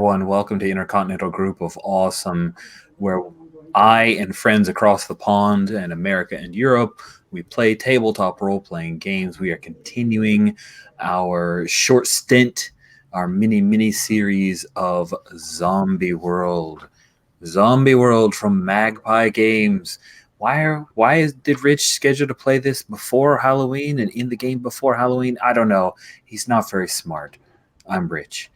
everyone. Welcome to Intercontinental Group of Awesome, where I and friends across the pond in America and Europe, we play tabletop role-playing games. We are continuing our short stint, our mini series of Zombie World. Zombie World from Magpie Games. Did Rich schedule to play this before Halloween and in the game before Halloween? I don't know. He's not very smart. I'm Rich.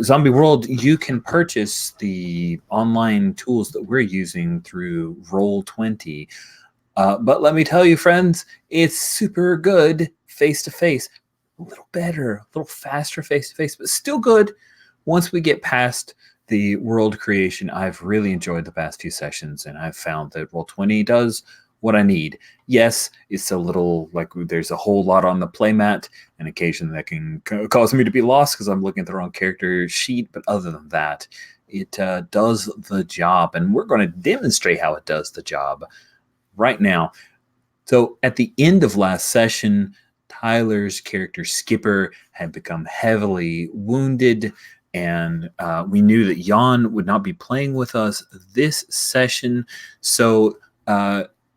Zombie World, you can purchase the online tools that we're using through Roll20. But let me tell you, friends, it's super good face-to-face. A little better, a little faster face-to-face, but still good. Once we get past the world creation, I've really enjoyed the past few sessions, and I've found that Roll20 does what I need. Yes, it's a little like there's a whole lot on the playmat, and occasionally that can cause me to be lost because I'm looking at the wrong character sheet. But other than that, it does the job, and we're going to demonstrate how it does the job right now. So at the end of last session, Tyler's character Skipper had become heavily wounded, and we knew that Jan would not be playing with us this session. So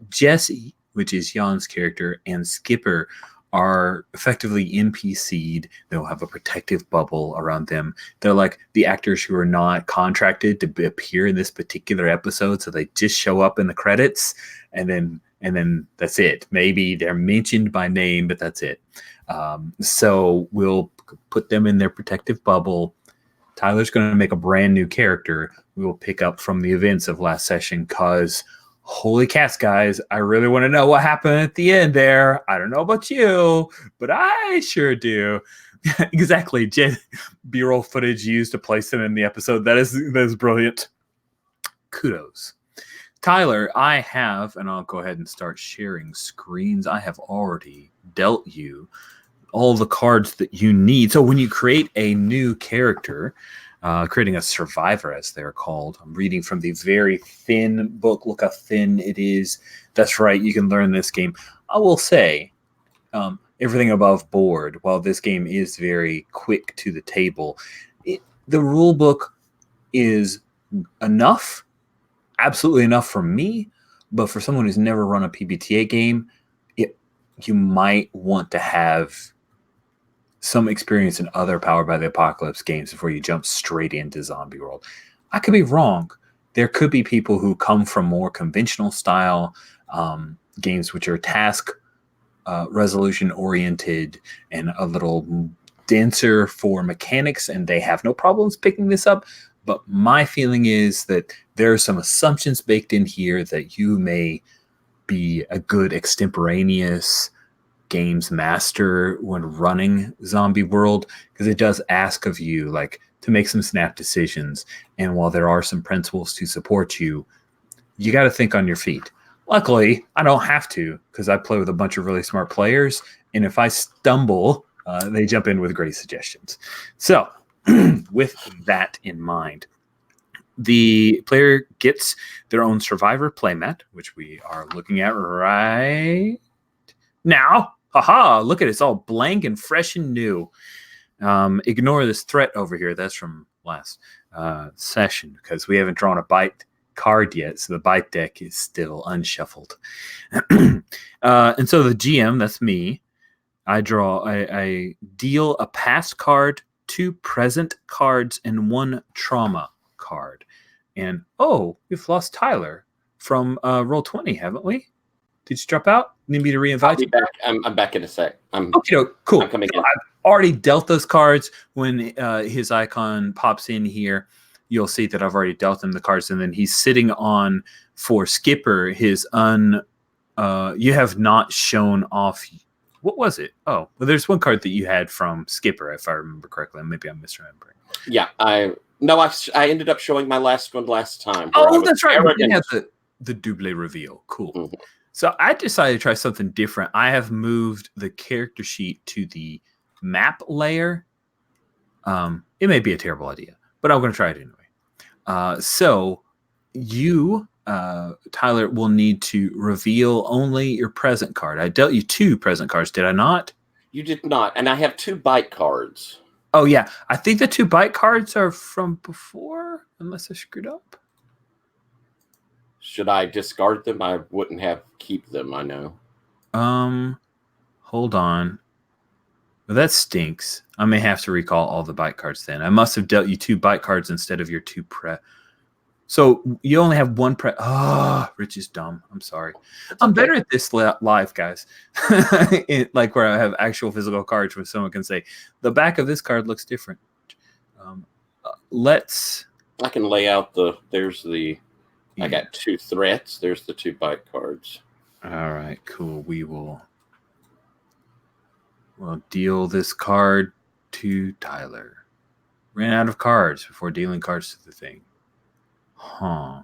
Jesse, which is Jan's character, and Skipper are effectively NPC'd. They'll have a protective bubble around them. They're like the actors who are not contracted to appear in this particular episode, so they just show up in the credits, and then that's it. Maybe they're mentioned by name, but that's it. So we'll put them in their protective bubble. Tyler's going to make a brand new character. We will pick up from the events of last session because holy cats, guys, I really want to know what happened at the end there. I don't know about you, but I sure do. Exactly. B-roll footage used to place them in the episode. That is brilliant. Kudos. Tyler, I have, and I'll go ahead and start sharing screens. I have already dealt you all the cards that you need. So when you create a new character, creating a survivor, as they're called. I'm reading from the very thin book. Look how thin it is. That's right. You can learn this game. I will say everything above board, while this game is very quick to the table, the rule book is enough, absolutely enough for me, but for someone who's never run a PBTA game, you might want to have some experience in other Powered by the Apocalypse games before you jump straight into Zombie World. I could be wrong. There could be people who come from more conventional style games, which are task resolution oriented and a little denser for mechanics, and they have no problems picking this up. But my feeling is that there are some assumptions baked in here that you may be a good extemporaneous games master when running Zombie World, because it does ask of you like to make some snap decisions, and while there are some principles to support you, you got to think on your feet. Luckily, I don't have to, because I play with a bunch of really smart players, and if I stumble, they jump in with great suggestions. So with that in mind, the player gets their own survivor playmat, which we are looking at right now. Haha, look at it. It's all blank and fresh and new. Ignore this threat over here. That's from last session because we haven't drawn a bite card yet. So the bite deck is still unshuffled. And so the GM, that's me. I deal a past card, 2 present cards, and 1 trauma card. And we've lost Tyler from Roll20, haven't we? Did you drop out? Need me to reinvite I'll be back. I'm back in a sec. Okay, cool. I'm coming in. I've already dealt those cards. When his icon pops in here, you'll see that I've already dealt him the cards, and then he's sitting on, for Skipper, his you have not shown off. What was it? Oh, well, there's one card that you had from Skipper, if I remember correctly. Maybe I'm misremembering. Yeah, I ended up showing my last one last time. Oh, that's right. We didn't have the double reveal. Cool. Mm-hmm. So I decided to try something different. I have moved the character sheet to the map layer. It may be a terrible idea, but I'm going to try it anyway. So you, Tyler, will need to reveal only your present card. I dealt you 2 present cards, did I not? You did not, and I have 2 bite cards. Oh, yeah. I think the 2 bite cards are from before, unless I screwed up. Should I discard them? I wouldn't have keep them, I know. Hold on. Well, that stinks. I may have to recall all the bite cards then. I must have dealt you 2 bite cards instead of your 2 pre. So you only have 1 pre. Oh, Rich is dumb. I'm sorry. It's I'm okay. better at this live, guys. Like where I have actual physical cards where someone can say, the back of this card looks different. Let's. I can lay out there's the, I got 2 threats. There's the 2 bite cards. All right, cool. We'll deal this card to Tyler. Ran out of cards before dealing cards to the thing. Huh.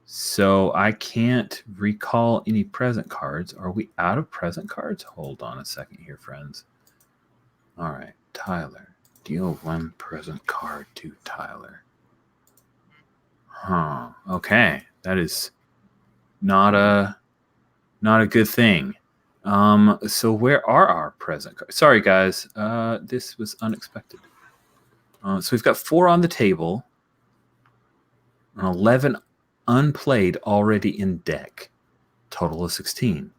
So I can't recall any present cards. Are we out of present cards? Hold on a second here, friends. All right, Tyler. Deal 1 present card to Tyler. Huh. Okay. That is not a good thing. So where are our present cards? Sorry, guys. This was unexpected. So we've got 4 on the table. And 11 unplayed already in deck. Total of 16.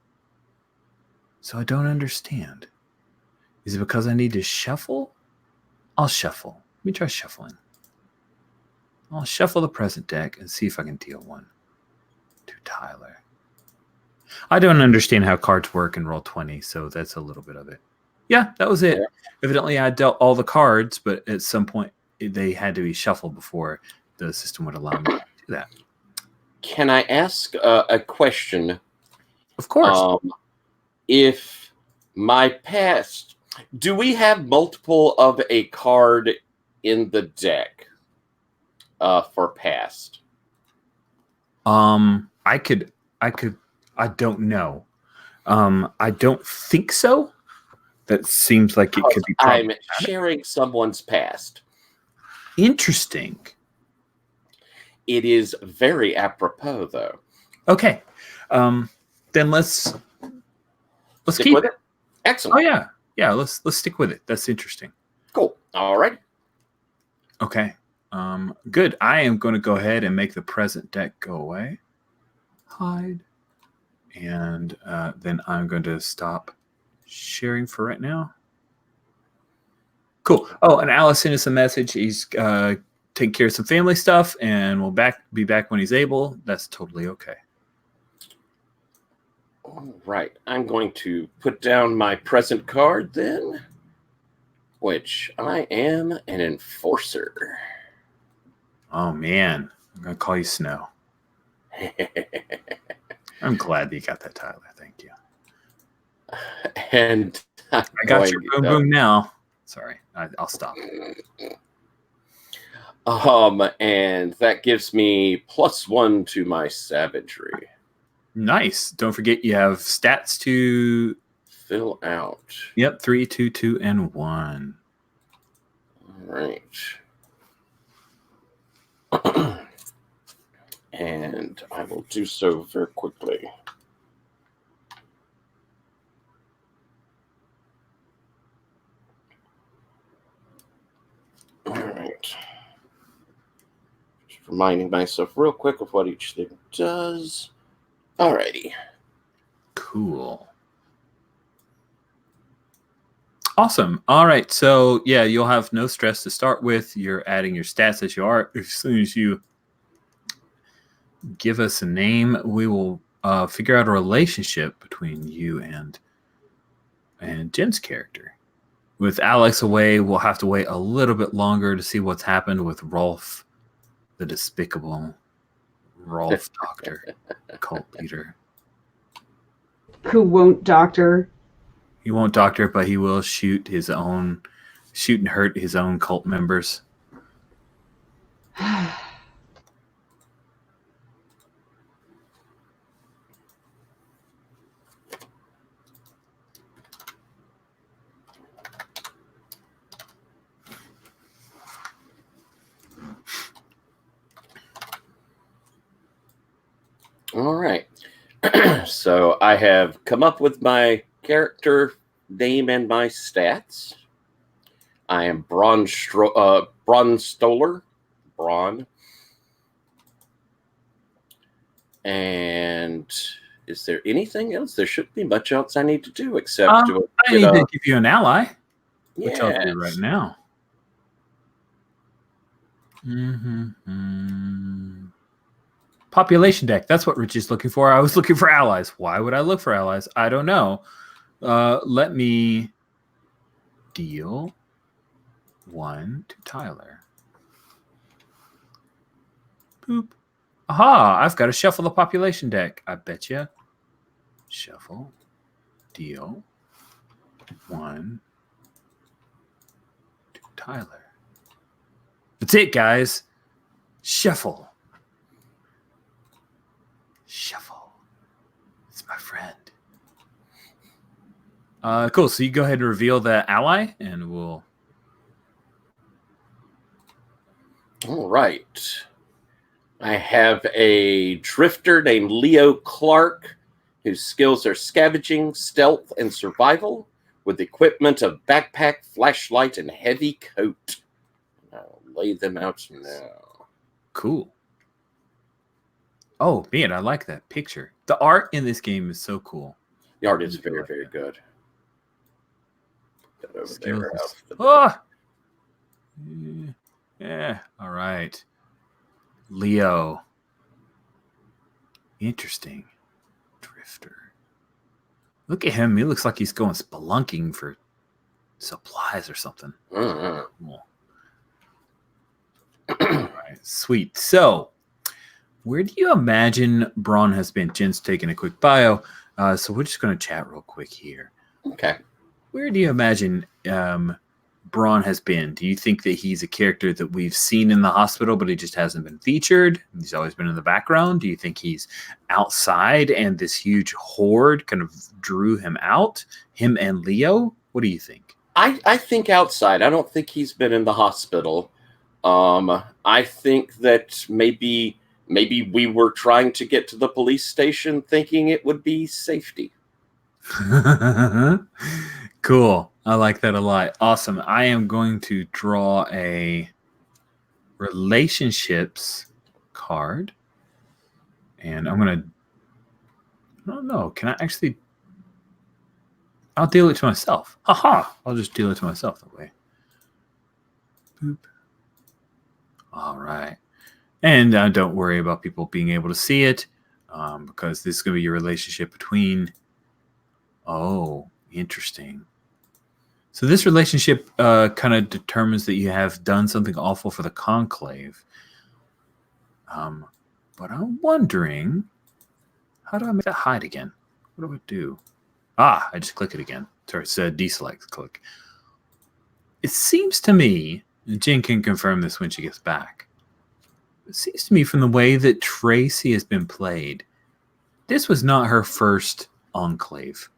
So I don't understand. Is it because I need to shuffle? I'll shuffle. Let me try shuffling. I'll shuffle the present deck and see if I can deal 1 to Tyler. I don't understand how cards work in Roll20, so that's a little bit of it. Yeah, that was it. Yeah. Evidently, I dealt all the cards, but at some point, they had to be shuffled before the system would allow me to do that. Can I ask a question? Of course. If my past, do we have multiple of a card in the deck for past? I don't know. I don't think so. That seems like it could be problematic. I'm sharing someone's past. Interesting. It is very apropos, though. Okay. Then let's stick keep with it. Excellent. Oh yeah. Yeah, let's stick with it. That's interesting. Cool. All right. Okay. Good. I am going to go ahead and make the present deck go away. Hide. And then I'm going to stop sharing for right now. Cool. Oh, and Alice sent us a message. He's taking care of some family stuff, and we'll be back when he's able. That's totally okay. All right. I'm going to put down my present card then, which I am an enforcer. Oh, man. I'm going to call you Snow. I'm glad that you got that, Tyler. Thank you. And I got your boom boom now. Sorry, I'll stop. And that gives me +1 to my savagery. Nice. Don't forget you have stats to fill out. Yep, 3, 2, 2, and 1. All right. And I will do so very quickly. All right. Just reminding myself real quick of what each thing does. All righty. Cool. Awesome. All right. So, yeah, you'll have no stress to start with. You're adding your stats as you are. As soon as you give us a name, we will figure out a relationship between you and Jen's character. With Alex away, we'll have to wait a little bit longer to see what's happened with Rolf, the despicable Rolf doctor, cult leader. Who won't doctor? He won't doctor, but he will shoot and hurt his own cult members. All right. So I have come up with my character name and my stats. I am Braun Stoller. Braun. And is there anything else? There shouldn't be much else I need to do except I need to give you an ally, which I'll do right now. Population deck. That's what Rich is looking for. I was looking for allies. Why would I look for allies? I don't know. Let me deal 1 to Tyler. Boop. Aha! I've got to shuffle the population deck. I bet you. Shuffle. Deal 1 to Tyler. That's it, guys. Shuffle. Shuffle. It's my friend. Cool. So you go ahead and reveal the ally, and we'll. All right. I have a drifter named Leo Clark, whose skills are scavenging, stealth, and survival, with equipment of backpack, flashlight, and heavy coat. I'll lay them out now. Cool. Oh, man, I like that picture. The art in this game is so cool. The art is very, very good. Put that over there. Oh! Yeah. All right. Leo. Interesting. Drifter. Look at him. He looks like he's going spelunking for supplies or something. Mm-hmm. Cool. All right. Sweet. So, where do you imagine Braun has been? Jen's taking a quick bio. So we're just going to chat real quick here. Okay. Where do you imagine Braun has been? Do you think that he's a character that we've seen in the hospital, but he just hasn't been featured? He's always been in the background. Do you think he's outside and this huge horde kind of drew him out, him and Leo? What do you think? I think outside. I don't think he's been in the hospital. I think that maybe we were trying to get to the police station thinking it would be safety. Cool. I like that a lot. Awesome. I am going to draw a relationships card. And I'm going to... I don't know. Can I actually... I'll deal it to myself. Haha. I'll just deal it to myself that way. Boop. All right. And don't worry about people being able to see it because this is going to be your relationship between... Oh, interesting. So this relationship kind of determines that you have done something awful for the conclave. But I'm wondering, how do I make that hide again? What do I do? Ah, I just click it again. Sorry, it's a deselect click. It seems to me, and Jen can confirm this when she gets back, it seems to me from the way that Tracy has been played, this was not her first enclave.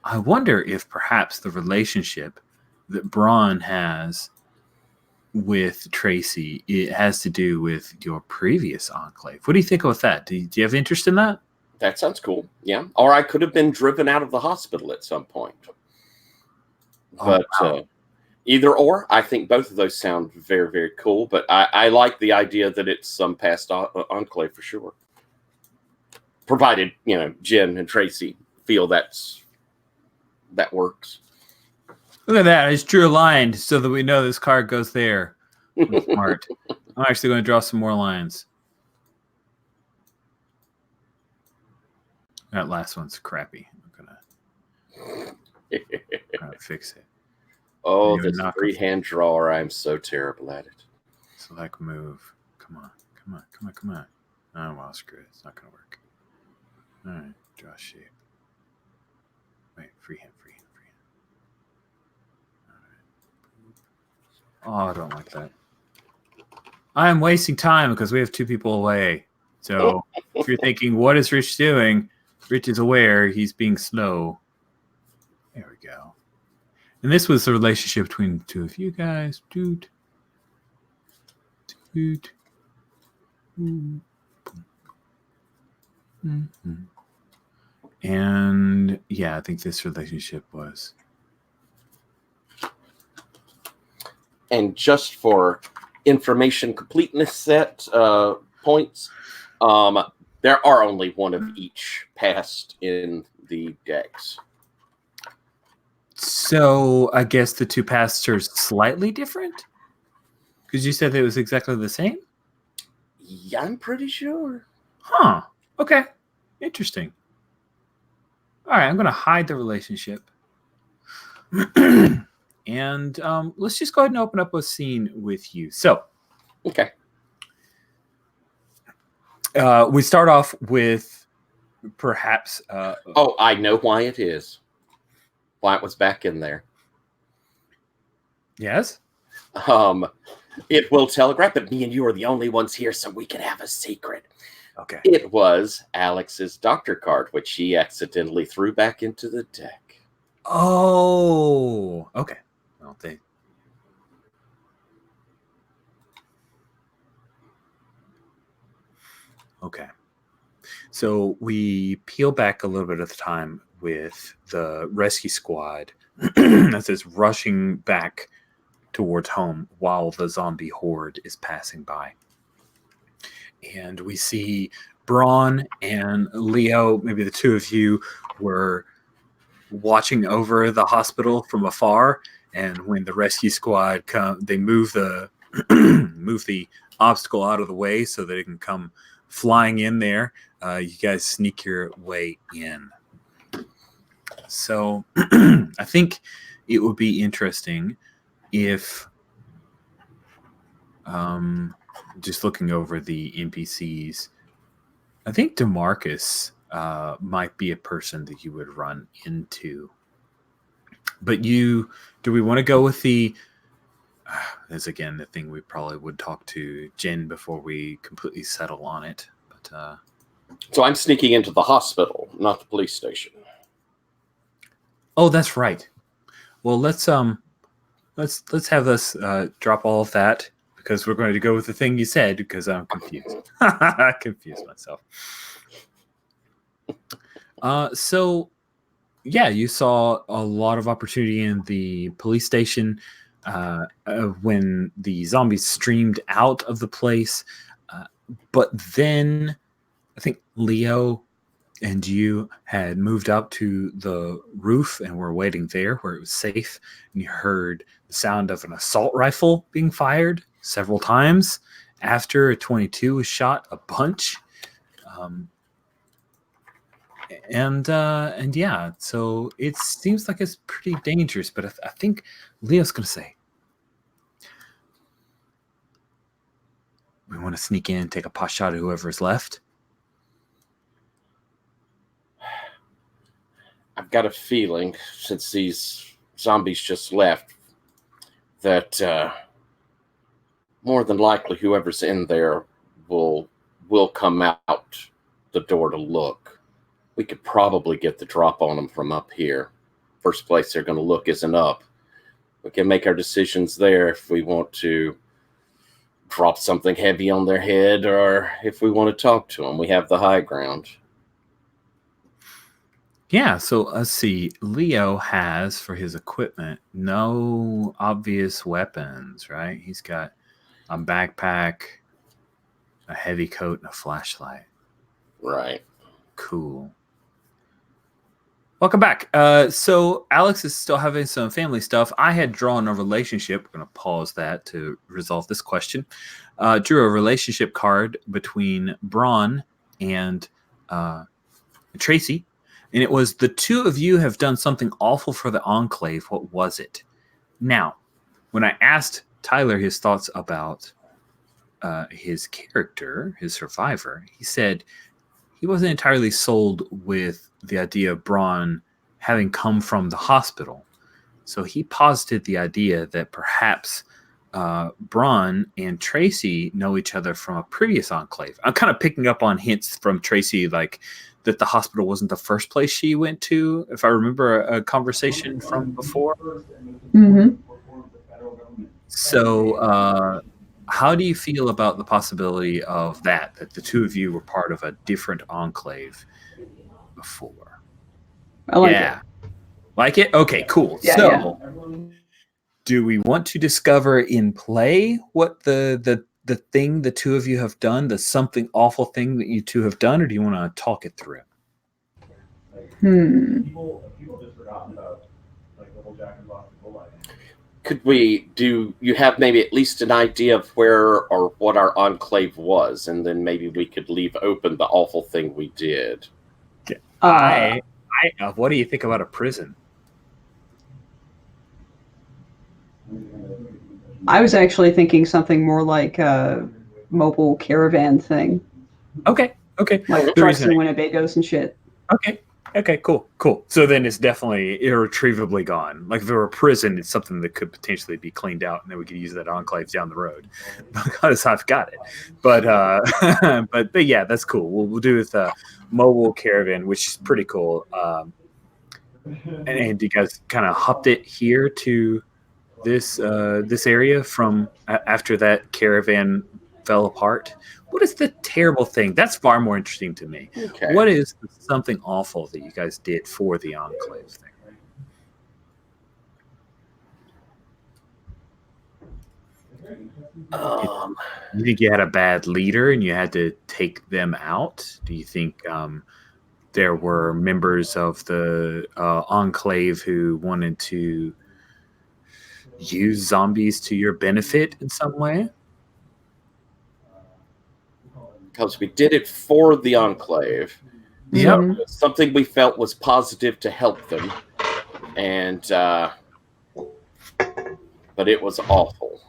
I wonder if perhaps the relationship that Braun has with Tracy, it has to do with your previous enclave. What do you think about that? Do you have interest in that? That sounds cool. Yeah. Or I could have been driven out of the hospital at some point. But wow. Either or, I think both of those sound very, very cool. But I like the idea that it's some past enclave for sure. Provided, Jen and Tracy feel that works. Look at that. I just drew a line so that we know this card goes there. That's smart. I'm actually going to draw some more lines. That last one's crappy. I'm going to fix it. Oh, this freehand drawer. I'm so terrible at it. Select move. Come on. Oh, well, screw it. It's not going to work. All right. Draw shape. Wait, freehand. All right. Oh, I don't like that. I am wasting time because we have 2 people away. So if you're thinking, what is Rich doing? Rich is aware he's being slow. There we go. And this was the relationship between the 2 of you guys. Doot. Mm-hmm. And yeah, I think this relationship was And just for information completeness set points, there are only one of each passed in the decks. So I guess the two pasts are slightly different? Because you said it was exactly the same? Yeah, I'm pretty sure. Huh. Okay. Interesting. All right, I'm going to hide the relationship. And let's just go ahead and open up a scene with you. So, Okay. We start off with perhaps... oh, I know why it is. Why it was back in there. Yes? It will telegraph, but me and you are the only ones here, so we can have a secret. Okay. It was Alex's doctor card, which she accidentally threw back into the deck. Oh, okay. Well, Okay. So we peel back a little bit of the time with the rescue squad as it's rushing back towards home while the zombie horde is passing by. And we see Braun and Leo, maybe the two of you were watching over the hospital from afar. And when the rescue squad come, they move the move the obstacle out of the way so that it can come flying in there. You guys sneak your way in. So I think it would be interesting if, just looking over the NPCs, I think DeMarcus might be a person that you would run into. But do we want to go with the... That's again the thing we probably would talk to Jen before we completely settle on it. But so I'm sneaking into the hospital, not the police station. Oh, that's right. Well, let's have us drop all of that because we're going to go with the thing you said because I'm confused. I confused myself. So yeah, you saw a lot of opportunity in the police station when the zombies streamed out of the place. But then I think Leo and you had moved up to the roof and were waiting there where it was safe. And you heard the sound of an assault rifle being fired several times after a 22 was shot a bunch. And yeah, so it seems like it's pretty dangerous, but I think Leo's going to say, we want to sneak in, take a pot shot at whoever's left. I've got a feeling, since these zombies just left, that more than likely whoever's in there will come out the door to look. We could probably get the drop on them from up here. First place they're going to look isn't up. We can make our decisions there if we want to drop something heavy on their head or if we want to talk to them. We have the high ground. Yeah, so let's see. Leo has, for his equipment, no obvious weapons, right? He's got a backpack, a heavy coat, and a flashlight. Right. Cool. Welcome back. So Alex is still having some family stuff. I had drawn a relationship. We're going to pause that to resolve this question. Drew a relationship card between Braun and Tracy. And it was, the two of you have done something awful for the enclave. What was it? Now, when I asked Tyler his thoughts about his character, his survivor, he said he wasn't entirely sold with the idea of Braun having come from the hospital. So he posited the idea that perhaps Braun and Tracy know each other from a previous enclave. I'm kind of picking up on hints from Tracy, like that the hospital wasn't the first place she went to, if I remember a conversation from before. Mm-hmm. So how do you feel about the possibility of that the two of you were part of a different enclave before? I like it. Like it? Okay, cool. Yeah, So Do we want to discover in play what the thing the two of you have done, the something awful thing that you two have done, or do you want to talk it through? Could we do? You have maybe at least an idea of where or what our enclave was, and then maybe we could leave open the awful thing we did. What do you think about a prison? I was actually thinking something more like a mobile caravan thing, Okay. like trucks and Winnebagos and shit. Okay, cool. So then it's definitely irretrievably gone. Like if it were a prison, it's something that could potentially be cleaned out, and then we could use that enclave down the road because I've got it. But but yeah, that's cool. We'll do with a mobile caravan, which is pretty cool. And you guys kind of hopped it here to this area from after that caravan fell apart. What is the terrible thing? That's far more interesting to me. Okay. What is something awful that you guys did for the enclave thing? You think you had a bad leader and you had to take them out? Do you think there were members of the enclave who wanted to use zombies to your benefit in some way? Because we did it for the enclave. Yep. So something we felt was positive to help them, and but it was awful.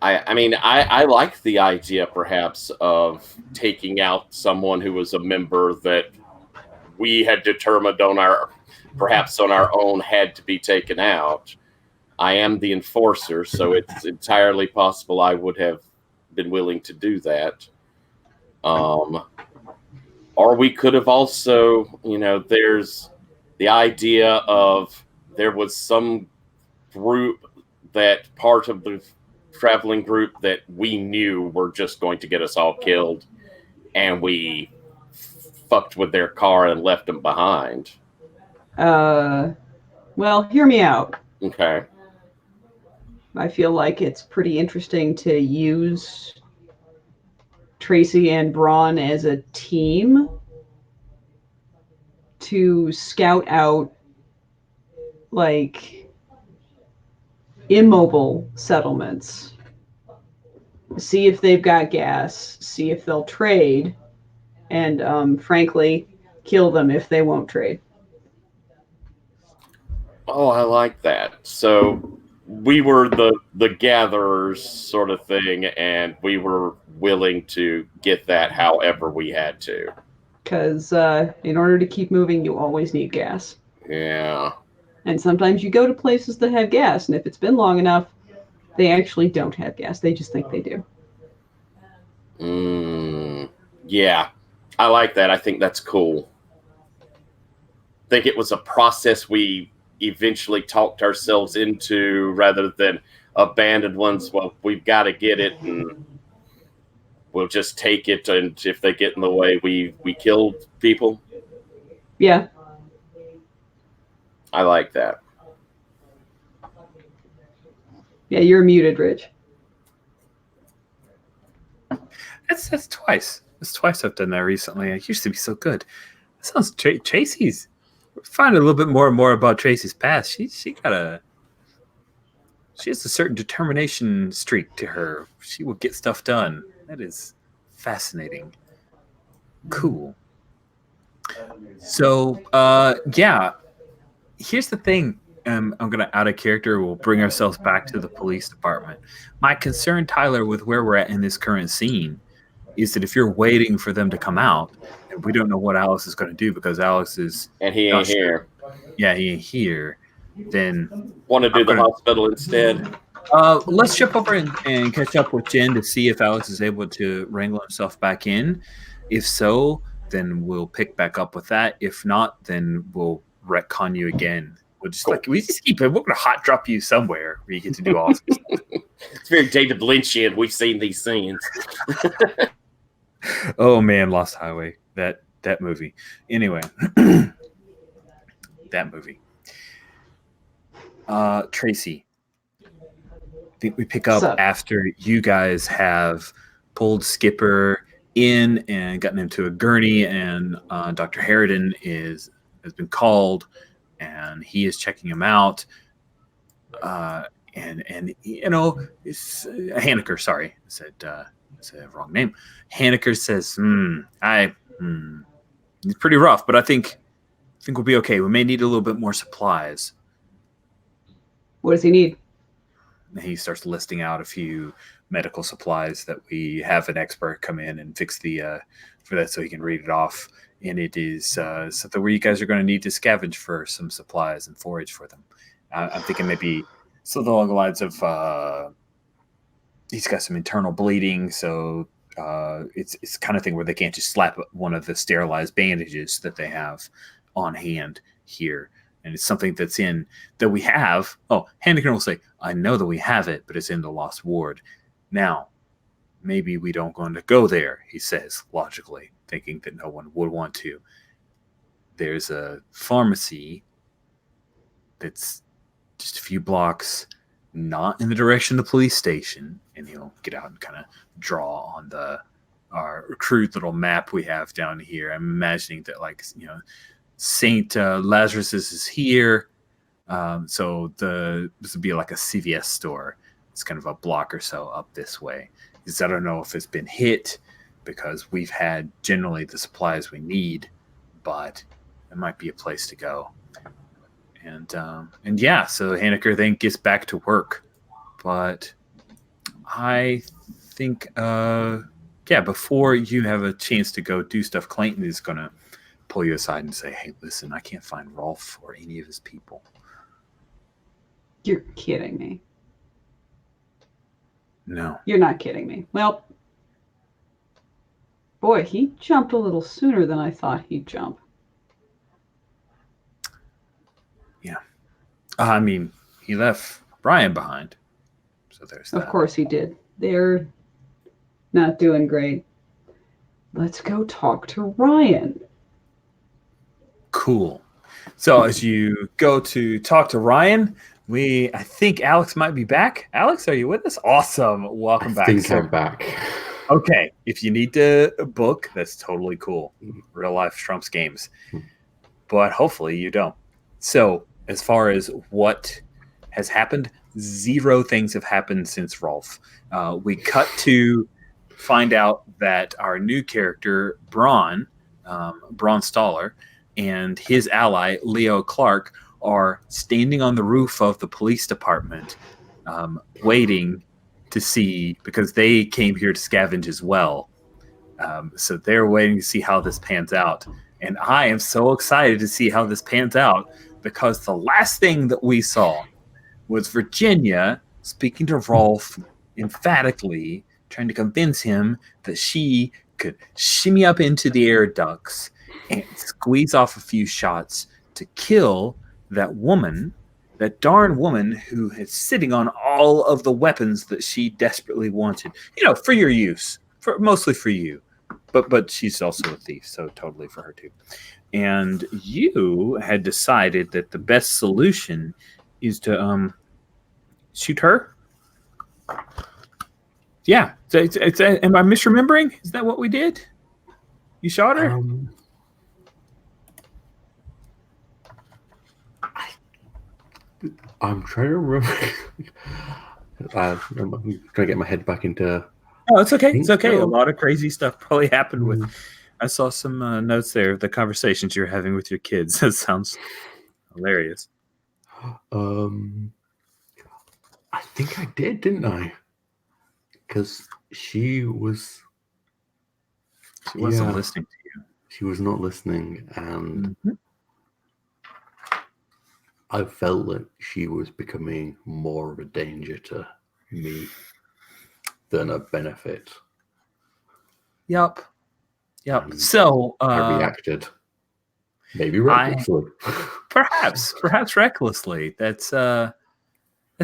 I mean, I like the idea perhaps of taking out someone who was a member that we had determined on our own had to be taken out. I am the enforcer, so it's entirely possible I would have been willing to do that. Or we could have also, there's the idea of there was some group that part of the traveling group that we knew were just going to get us all killed, and we fucked with their car and left them behind. Well, hear me out. Okay. I feel like it's pretty interesting to use Tracy and Braun as a team to scout out like immobile settlements. See if they've got gas, see if they'll trade, and frankly, kill them if they won't trade. Oh, I like that. So we were the gatherers sort of thing, and we were willing to get that however we had to. Because in order to keep moving, you always need gas. Yeah. And sometimes you go to places that have gas, and if it's been long enough, they actually don't have gas. They just think they do. Yeah. I like that. I think that's cool. I think it was a process we eventually talked ourselves into rather than abandoned ones. Well, we've got to get it, and we'll just take it, and if they get in the way, we kill people. Yeah. I like that. Yeah, you're muted, Rich. That's twice. That's twice I've done that recently. It used to be so good. That sounds Tracy's. We're finding a little bit more and more about Tracy's past. She has a certain determination streak to her. She will get stuff done. That is fascinating. Cool. So yeah. Here's the thing. I'm gonna out of character. We'll bring ourselves back to the police department. My concern, Tyler, with where we're at in this current scene, is that if you're waiting for them to come out, and we don't know what Alex is going to do because Alex is and he ain't here. Yeah, he ain't here. Then want to do the hospital instead. Let's jump over and catch up with Jen to see if Alex is able to wrangle himself back in. If so, then we'll pick back up with that. If not, then we'll retcon you again. We'll just we just keep it. We're gonna hot drop you somewhere where you get to do awesome stuff. It's very David Lynchian. We've seen these scenes. Oh man, Lost Highway. That movie. Anyway, that movie. Tracy, I think we pick What's up up? after you guys have pulled Skipper in and gotten him to a gurney, and Dr. Harridan has been called, and he is checking him out. And you know, it's Haneker. Sorry, I said the wrong name. Haneker says, it's pretty rough, but I think we'll be okay. We may need a little bit more supplies." What does he need? And he starts listing out a few medical supplies that we have an expert come in and fix the for that, so he can read it off. And it is something where you guys are going to need to scavenge for some supplies and forage for them. I'm thinking maybe something along the lines of he's got some internal bleeding, so it's the kind of thing where they can't just slap one of the sterilized bandages that they have on hand here. And it's something that we have. Oh, Hannigan will say, "I know that we have it, but it's in the Lost Ward." Now, maybe we don't want to go there, he says, logically, thinking that no one would want to. There's a pharmacy that's just a few blocks, not in the direction of the police station. And he'll get out and kind of draw on our crude little map we have down here. I'm imagining that, like, St. Lazarus is here. So this would be like a CVS store. It's kind of a block or so up this way. Because I don't know if it's been hit, because we've had generally the supplies we need, but it might be a place to go. And yeah, so Haneker then gets back to work. But I think, before you have a chance to go do stuff, Clayton is going to pull you aside and say, "Hey, listen, I can't find Rolf or any of his people." You're kidding me. No. You're not kidding me. Well, boy, he jumped a little sooner than I thought he'd jump. Yeah. I mean, he left Brian behind. So there's that. Of course he did. They're not doing great. Let's go talk to Ryan. Cool. So as you go to talk to Ryan, I think Alex might be back. Alex, are you with us? Awesome. Welcome back. I think I'm back. Okay. If you need to book, that's totally cool. Real life trumps games. But hopefully you don't. So as far as what has happened, 0 things have happened since Rolf. We cut to find out that our new character, Braun Staller, and his ally, Leo Clark, are standing on the roof of the police department, waiting to see, because they came here to scavenge as well. So they're waiting to see how this pans out. And I am so excited to see how this pans out, because the last thing that we saw was Virginia speaking to Rolf emphatically, trying to convince him that she could shimmy up into the air ducts and squeeze off a few shots to kill that darn woman who is sitting on all of the weapons that she desperately wanted, for your use, mostly for you. But she's also a thief, so totally for her too. And you had decided that the best solution is to shoot her. Yeah. It's am I misremembering? Is that what we did? You shot her? I'm trying to remember. I'm trying to get my head back into. Oh, it's okay. It's okay. A lot of crazy stuff probably happened with. I saw some notes there of the conversations you're having with your kids. That sounds hilarious. I think I did, didn't I? Because she wasn't listening to you. She was not listening, and I felt that she was becoming more of a danger to me than a benefit. Yep. So I reacted. Maybe recklessly. Perhaps recklessly. That's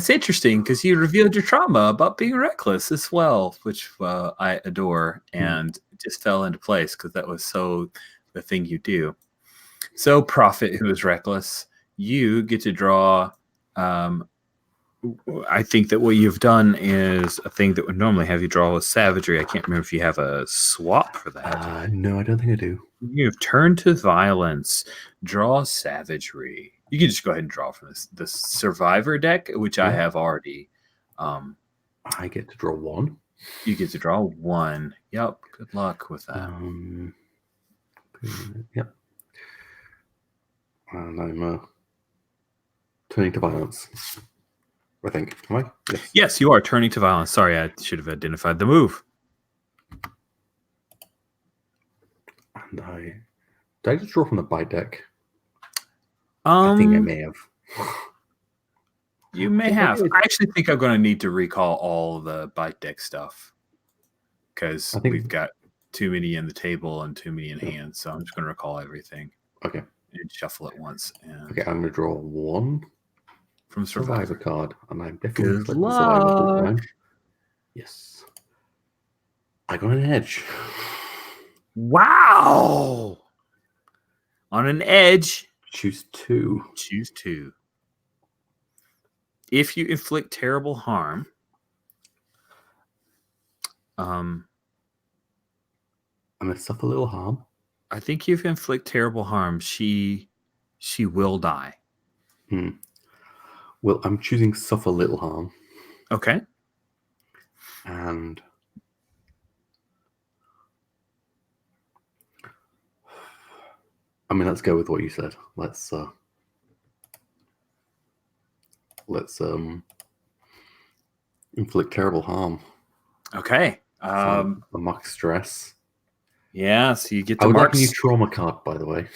interesting, because you revealed your trauma about being reckless as well, which I adore, and it just fell into place because that was so the thing you do. So, Prophet, who is reckless, you get to draw I think that what you've done is a thing that would normally have you draw a savagery. I can't remember if you have a swap for that. No, I don't think I do. You have turn to violence, draw savagery. You can just go ahead and draw from the survivor deck, which I have already. I get to draw 1. You get to draw 1. Yep. Good luck with that. Yep. And I'm turning to violence. I think. Am I? Yes. Yes, you are turning to violence. Sorry, I should have identified the move. And did I just draw from the bite deck? I think I may have. You may have. I actually think I'm going to need to recall all the bite deck stuff because we've got too many in the table and too many in hand. So I'm just going to recall everything. Okay. And shuffle it once. And okay, I'm going to draw 1 from survivor card, and I'm definitely good luck. The survivor this time. Yes. I got an edge. Wow! On an edge, choose 2. Choose 2. If you inflict terrible harm, I'm gonna suffer a little harm. I think if you inflict terrible harm, she will die. Well, I'm choosing suffer little harm. Okay. And I mean, let's go with what you said. Let's inflict terrible harm. Okay. A mark stress. Yeah, so you get to I would mark like a new trauma card, by the way.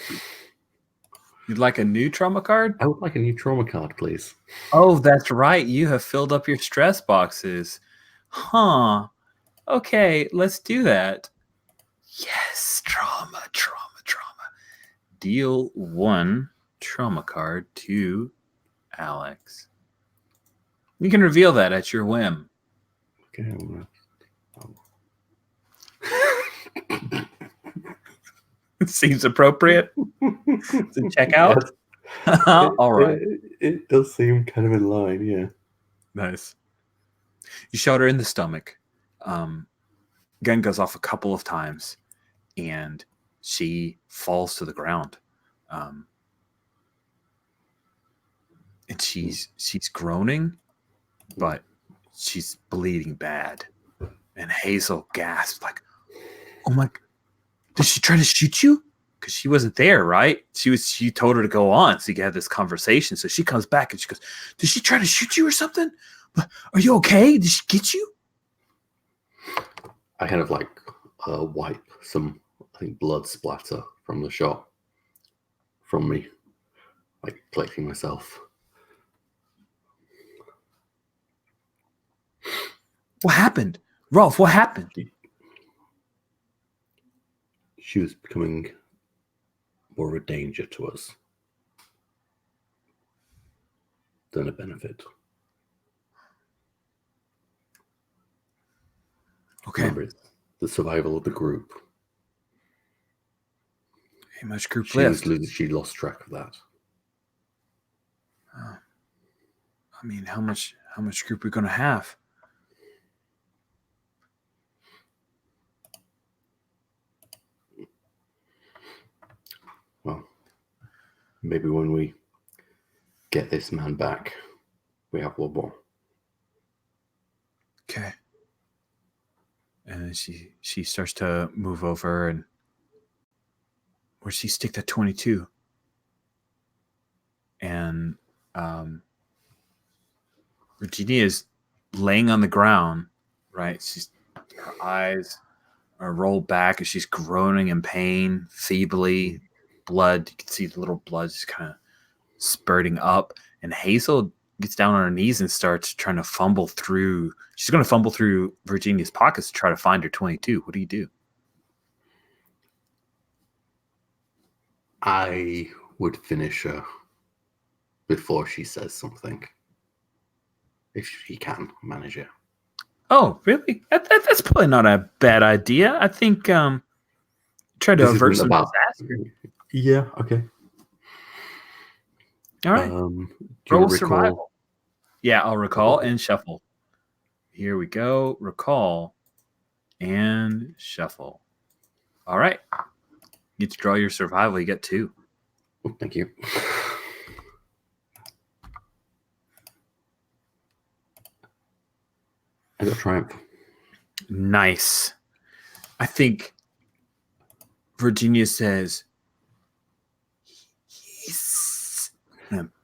You'd like a new trauma card? I would like a new trauma card, please. Oh, that's right. You have filled up your stress boxes. Huh. Okay, let's do that. Yes, trauma. Deal 1 trauma card to Alex. You can reveal that at your whim. Okay. It seems appropriate to check out. All right. It does seem kind of in line, yeah. Nice. You shot her in the stomach. Gun goes off a couple of times, and she falls to the ground. And she's groaning, but she's bleeding bad. And Hazel gasps like, "Oh my! Did she try to shoot you?" Because she wasn't there, right? She told her to go on so you could have this conversation. So she comes back and she goes, "Did she try to shoot you or something? Are you okay? Did she get you?" I kind of like wipe some, I think, blood splatter from the shot from me, like collecting myself. What happened? Rolf, what happened? She was becoming more of a danger to us than a benefit. Okay. Remember, it's the survival of the group. How much group left? She lost track of that. I mean, how much group are we going to have? Well, maybe when we get this man back, we have one more. Okay. And she starts to move over, and where'd she stick that 22? And Virginia is laying on the ground, right? Her eyes are rolled back as she's groaning in pain, feebly. Blood, you can see the little blood just kind of spurting up. And Hazel gets down on her knees and starts trying to fumble through. She's going to fumble through Virginia's pockets to try to find her 22. What do you do? I would finish her before she says something, if she can manage it. Oh, really? That's probably not a bad idea. I think try to avert some disaster. Yeah, okay. All right. Do you Roll want to survival. recall? Yeah, I'll recall and shuffle. Here we go. Recall and shuffle. All right. You get to draw your survival. You get 2. Oh, thank you. I got triumph. Nice. I think Virginia says, yes.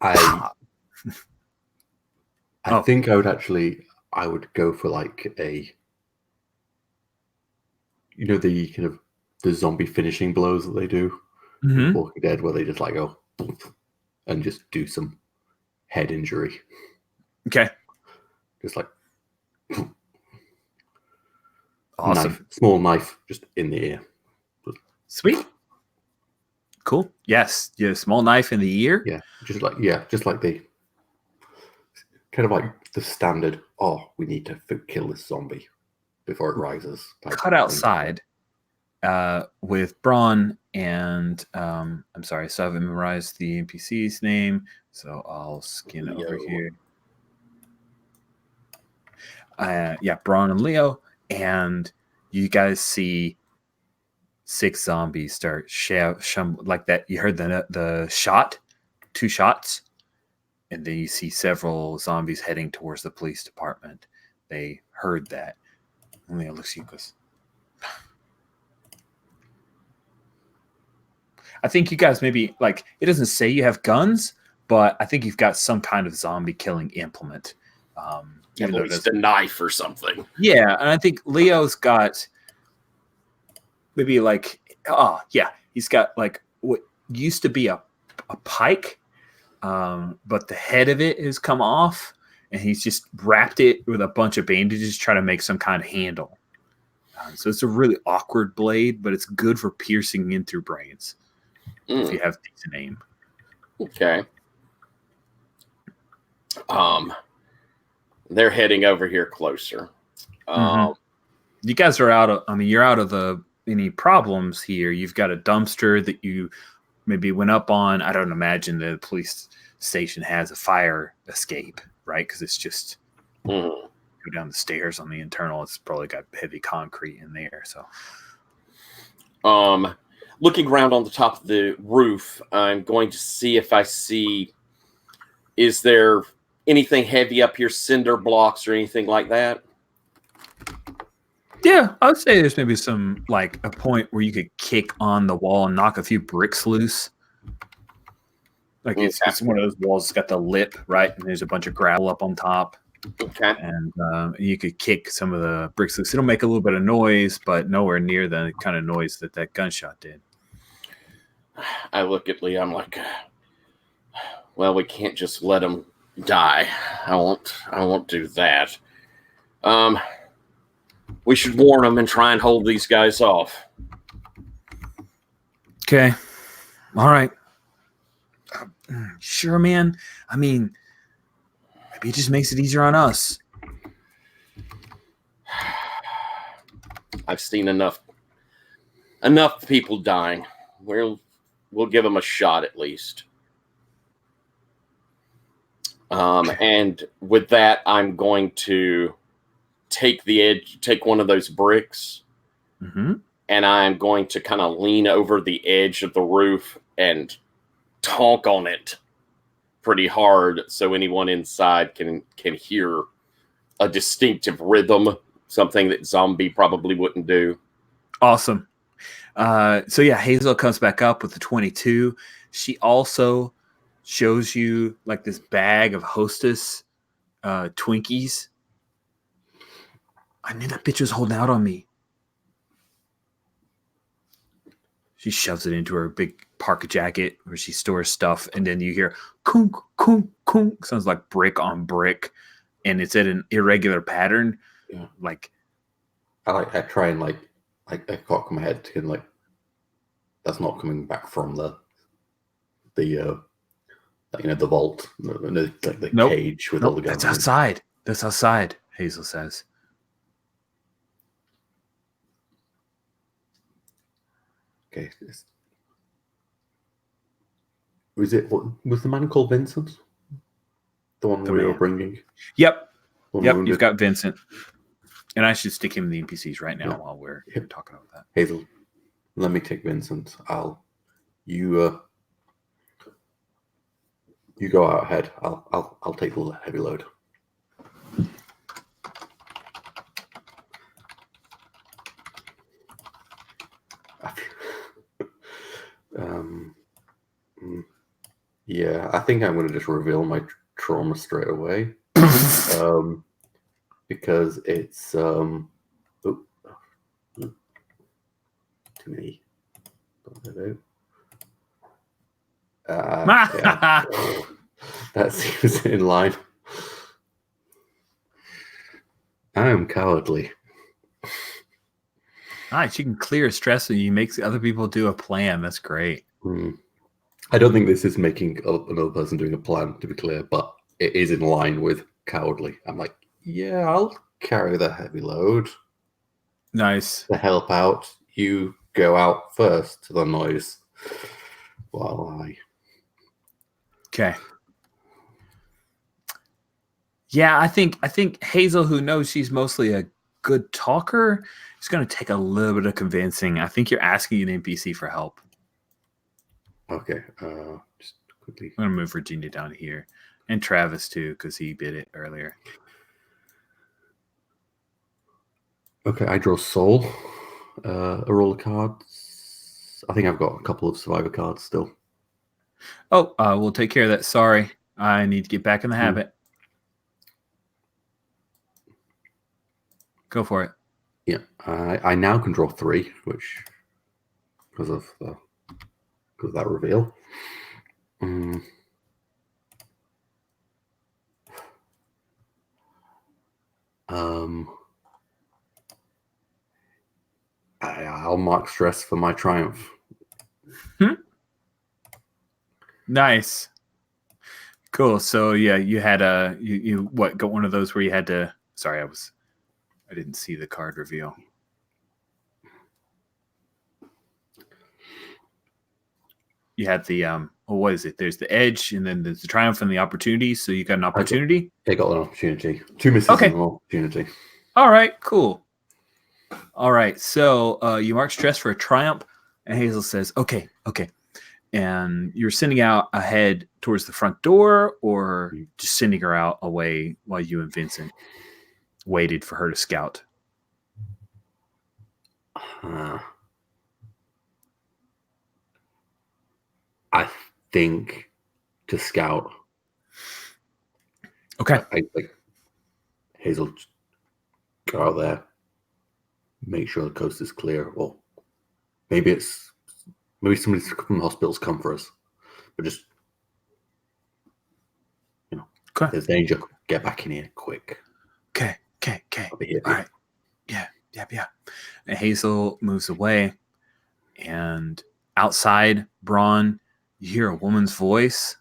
I Oh. think I would go for like a, the kind of the zombie finishing blows that they do in Walking Dead, where they just like go and just do some head injury. Okay. Just like Awesome. small knife just in the ear. Sweet. Cool. Yes. Yeah. Small knife in the ear. Yeah, just like the kind of like the standard. Oh, we need to kill this zombie before it rises. Cut outside with Braun and I'm sorry. So I've memorized the NPC's name, so I'll skin it over here. Yeah, Braun and Leo, and you guys see 6 zombies start like that. You heard the shot, 2 shots, and then you see several zombies heading towards the police department. They heard that. And Leo looks at you and goes, I think you guys maybe, like, it doesn't say you have guns, but I think you've got some kind of zombie killing implement. At least a knife or something. Yeah, and I think Leo's got maybe like, he's got like what used to be a pike, but the head of it has come off, and he's just wrapped it with a bunch of bandages, trying to make some kind of handle. So it's a really awkward blade, but it's good for piercing in through brains if you have decent aim. Okay. They're heading over here closer. You guys are out of, you're out of any problems here. You've got a dumpster that you maybe went up on. I don't imagine the police station has a fire escape, right? Because it's just go down the stairs on the internal. It's probably got heavy concrete in there. So, looking around on the top of the roof, I'm going to see if I see, is there anything heavy up here, cinder blocks or anything like that? Yeah, I would say there's maybe some, like, a point where you could kick on the wall and knock a few bricks loose. Like, it's one of those walls that's got the lip, right? And there's a bunch of gravel up on top. Okay. And you could kick some of the bricks loose. It'll make a little bit of noise, but nowhere near the kind of noise that gunshot did. I look at Lee. I'm like, well, we can't just let him die. I won't do that. We should warn them and try and hold these guys off. Okay. All right. Sure, man. I mean, maybe it just makes it easier on us. I've seen enough people dying. We'll give them a shot at least. And with that, I'm going to take one of those bricks, and I'm going to kind of lean over the edge of the roof and tonk on it pretty hard so anyone inside can hear a distinctive rhythm, something that zombie probably wouldn't do. Awesome. So yeah, Hazel comes back up with the 22. She also shows you like this bag of Hostess Twinkies. I knew that bitch was holding out on me. She shoves it into her big parka jacket where she stores stuff, and then you hear kunk, kunk, kunk. Sounds like brick on brick, and it's at an irregular pattern. Yeah. Like, I try and I cock my head and like that's not coming back from the vault, the nope, cage with all the guns. That's outside. That's outside, Hazel says. Okay. Was the man called Vincent? The one The we were man. bringing? Yep. One Yep, wounded? you've got Vincent. And I should stick him in the NPCs right now Yeah. while we're Yep. talking about that. Hazel, let me take Vincent. You go out ahead. I'll take the heavy load. Yeah, I think I'm going to just reveal my trauma straight away. Because it's too many. Yeah. That seems in line. I am cowardly. Nice. You can clear stress and you make other people do a plan. That's great. I don't think this is making another person doing a plan, to be clear, but it is in line with cowardly. I'm like, yeah, I'll carry the heavy load Nice. to help out. You go out first to the noise while I... Okay. Yeah, I think Hazel, who knows she's mostly a good talker, is going to take a little bit of convincing. I think you're asking an NPC for help. Okay, just quickly. I'm going to move Virginia down here. And Travis, too, because he bit it earlier. Okay, I draw soul. A roll of cards. I think I've got a couple of survivor cards still. Oh, we'll take care of that. Sorry. I need to get back in the habit. Go for it. Yeah, I now can draw 3, which because of that reveal. I'll mark stress for my triumph. Nice. Cool. So yeah, you had you got one of those where you had to. Sorry, I didn't see the card reveal. You had the what is it? There's the edge, and then there's the triumph and the opportunity. So you got an opportunity. I got an opportunity. 2 misses and an opportunity. All right. Cool. All right. So you mark stress for a triumph, and Hazel says, "Okay." And you're sending out ahead towards the front door, or just sending her out away while you and Vincent waited for her to scout? I think to scout. Okay. I like Hazel, go out there, make sure the coast is clear. Well, maybe somebody from the hospitals come for us, but just Okay. There's danger. Get back in here quick. Okay. I'll be here. All right. Yeah. And Hazel moves away, and outside, Braun, you hear a woman's voice.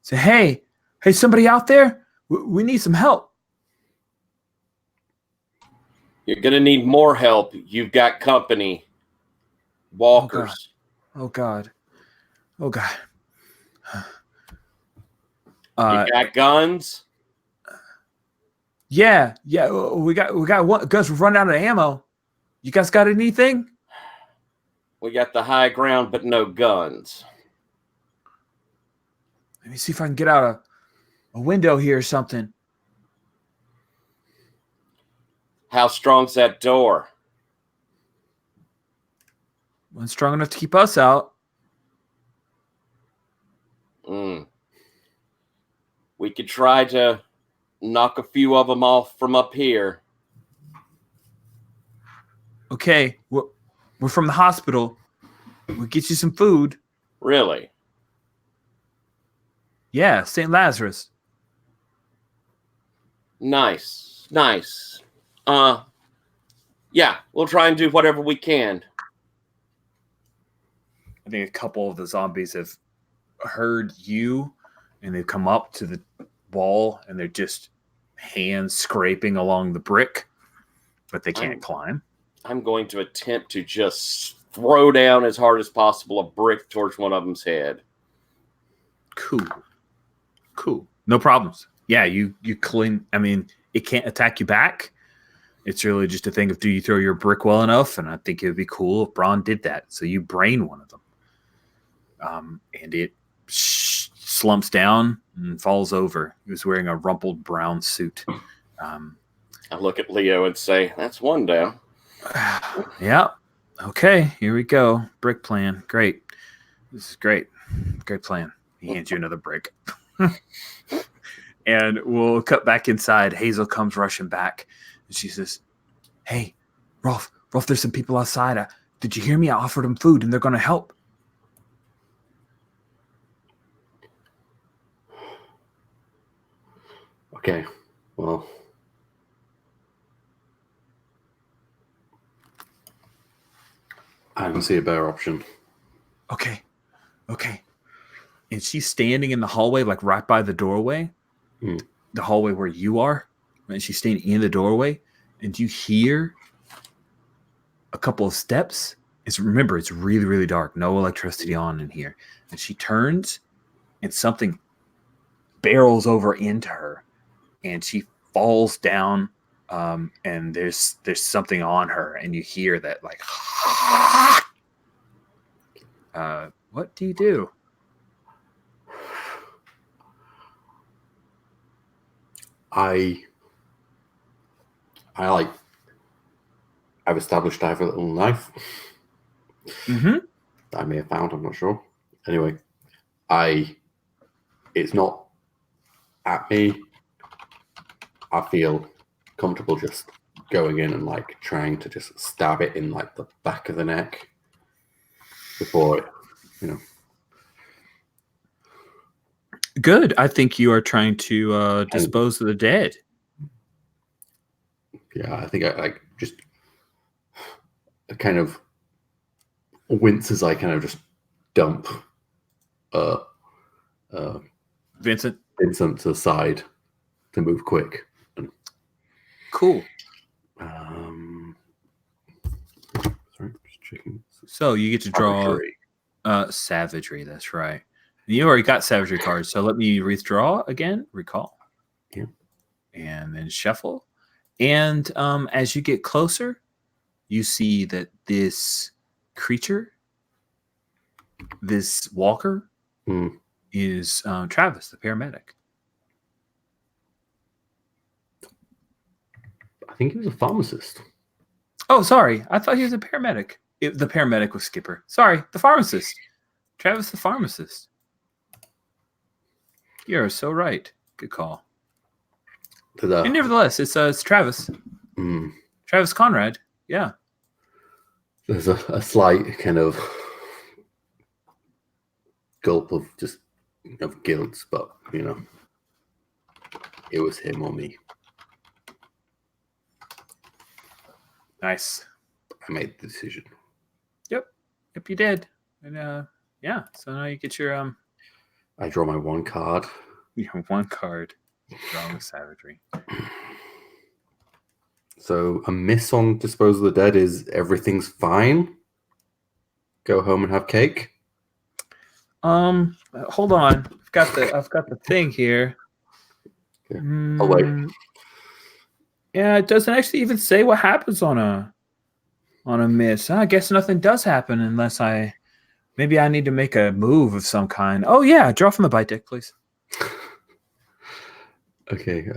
Say, hey, somebody out there? We need some help. You're going to need more help. You've got company. Walkers. Oh, God. You got guns? Yeah. We got one. Guys, we've run out of ammo. You guys got anything? We got the high ground, but no guns. Let me see if I can get out a window here or something. How strong's that door? Wasn't strong enough to keep us out. We could try to knock a few of them off from up here. Okay, we're from the hospital. We'll get you some food. Really? Yeah, St. Lazarus. Nice. Yeah, we'll try and do whatever we can. I think a couple of the zombies have heard you, and they've come up to the wall, and they're just hands scraping along the brick, but they can't climb. I'm going to attempt to just throw down as hard as possible a brick towards one of them's head. Cool. No problems. Yeah, you clean. I mean, it can't attack you back. It's really just a thing of, do you throw your brick well enough? And I think it would be cool if Braun did that. So you brain one of them. And it slumps down and falls over. He was wearing a rumpled brown suit. I look at Leo and say, "That's one down." Yeah. Okay, here we go. Brick plan. Great. This is great. Great plan. He hands you another brick. And we'll cut back inside. Hazel comes rushing back. And she says, "Hey, Rolf, there's some people outside. Did you hear me? I offered them food, and they're going to help." Okay, well, I don't see a better option. Okay. And she's standing in the hallway, like right by the doorway, the hallway where you are. And she's standing in the doorway, and you hear a couple of steps. Remember, it's really, really dark. No electricity on in here. And she turns, and something barrels over into her, and she falls down. And there's something on her, and you hear that, like, what do you do? I've established I have a little knife. Mm-hmm. That I may have found, I'm not sure. Anyway, it's not at me. I feel comfortable just going in and like trying to just stab it in like the back of the neck before it, Good. I think you are trying to dispose of the dead. Yeah, I think I just kind of wince as I kind of just dump Vincent to the side to move quick. Cool. Sorry, just checking. So you get to draw savagery. That's right. You already got savagery cards, so let me withdraw again. Recall. Yeah. And then shuffle. And as you get closer, you see that this creature, this walker, is Travis, the paramedic. I think he was a pharmacist. Oh, sorry. I thought he was a paramedic. The paramedic was Skipper. Sorry, the pharmacist. Travis, the pharmacist. You're so right. Good call. And nevertheless, it's Travis. Travis Conrad. Yeah. There's a slight kind of gulp of just of guilt, but it was him or me. Nice. I made the decision. Yep, you did. And yeah. So now you get your I draw my one card. You have one card. Drawing savagery. So a miss on dispose of the dead is everything's fine. Go home and have cake. Hold on. I've got the thing here. Okay. I'll wait. Yeah, it doesn't actually even say what happens on a miss. I guess nothing does happen unless maybe I need to make a move of some kind. Oh yeah, draw from the bite deck, please. Okay.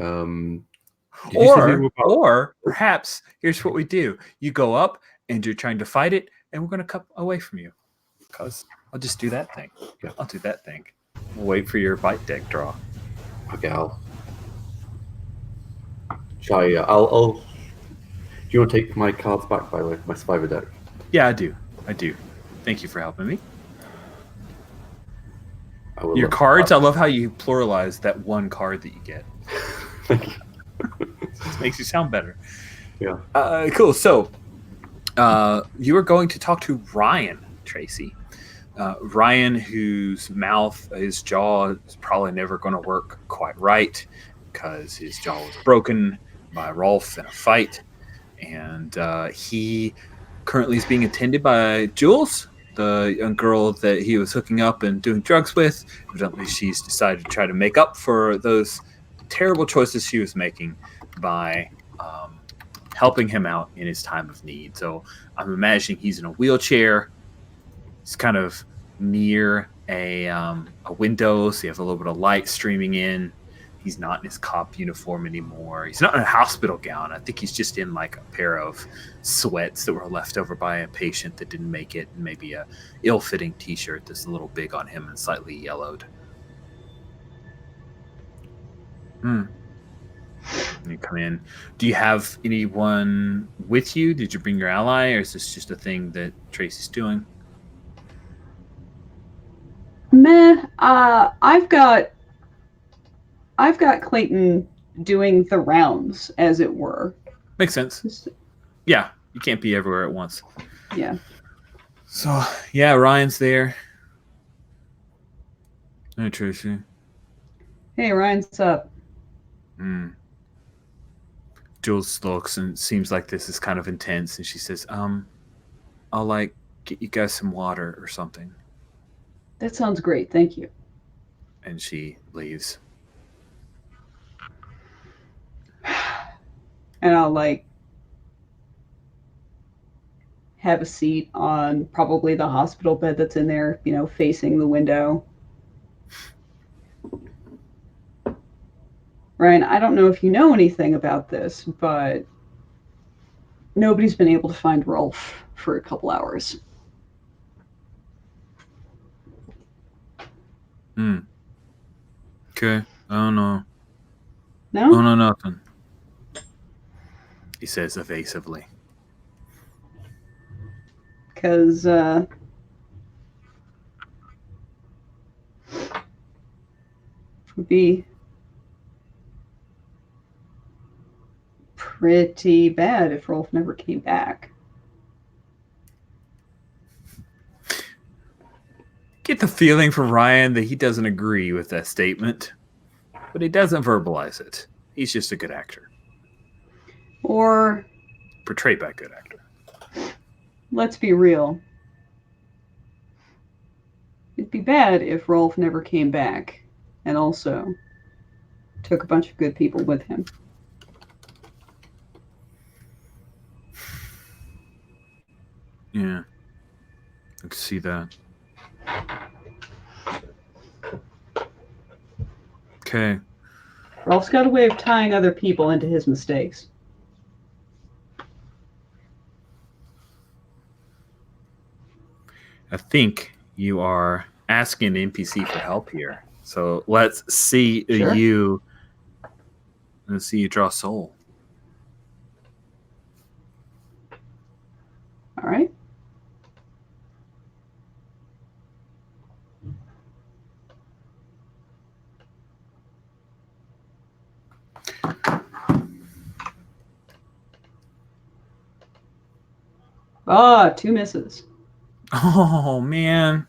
Or perhaps here's what we do: you go up and you're trying to fight it, and we're going to cut away from you. Because I'll just do that thing. Yeah. I'll do that thing. We'll wait for your bite deck draw. Okay, I'll. Do you want to take my cards back, by the way? My survivor deck? Yeah, I do. Thank you for helping me. Your cards, I love how you pluralize that one card that you get. Thank you. It makes you sound better. Yeah. Cool. So you are going to talk to Ryan, Tracy. Ryan, whose his jaw is probably never going to work quite right because his jaw was broken by Rolf in a fight. And he currently is being attended by Jules, the young girl that he was hooking up and doing drugs with. Evidently, she's decided to try to make up for those terrible choices she was making by helping him out in his time of need. So I'm imagining he's in a wheelchair. He's kind of near a window, so you have a little bit of light streaming in. He's not in his cop uniform anymore. He's not in a hospital gown. I think he's just in like a pair of sweats that were left over by a patient that didn't make it, and maybe a ill-fitting t-shirt that's a little big on him and slightly yellowed. You come in. Do you have anyone with you? Did you bring your ally, or is this just a thing that Tracy's doing? Meh. I've got Clayton doing the rounds, as it were. Makes sense. Yeah, you can't be everywhere at once. Yeah. So, yeah, Ryan's there. Hey, Tracy. Hey, Ryan's up. Jules looks and seems like this is kind of intense, and she says, I'll, like, get you guys some water or something. That sounds great, thank you. And she leaves. And I'll, like, have a seat on probably the hospital bed that's in there, you know, facing the window. Ryan, I don't know if you know anything about this, but nobody's been able to find Rolf for a couple hours. Okay. I don't know. No? I don't know nothing. He says evasively. Because, would be pretty bad if Rolf never came back. Get the feeling from Ryan that he doesn't agree with that statement, but he doesn't verbalize it. He's just a good actor. Or, Portrayed by a good actor. let's be real. It'd be bad if Rolf never came back and also took a bunch of good people with him. Yeah. I can see that. Okay. Rolf's got a way of tying other people into his mistakes. I think you are asking an NPC for help here. So let's see Sure. you. Let's see you draw soul. All right. Ah, 2 misses. Oh man.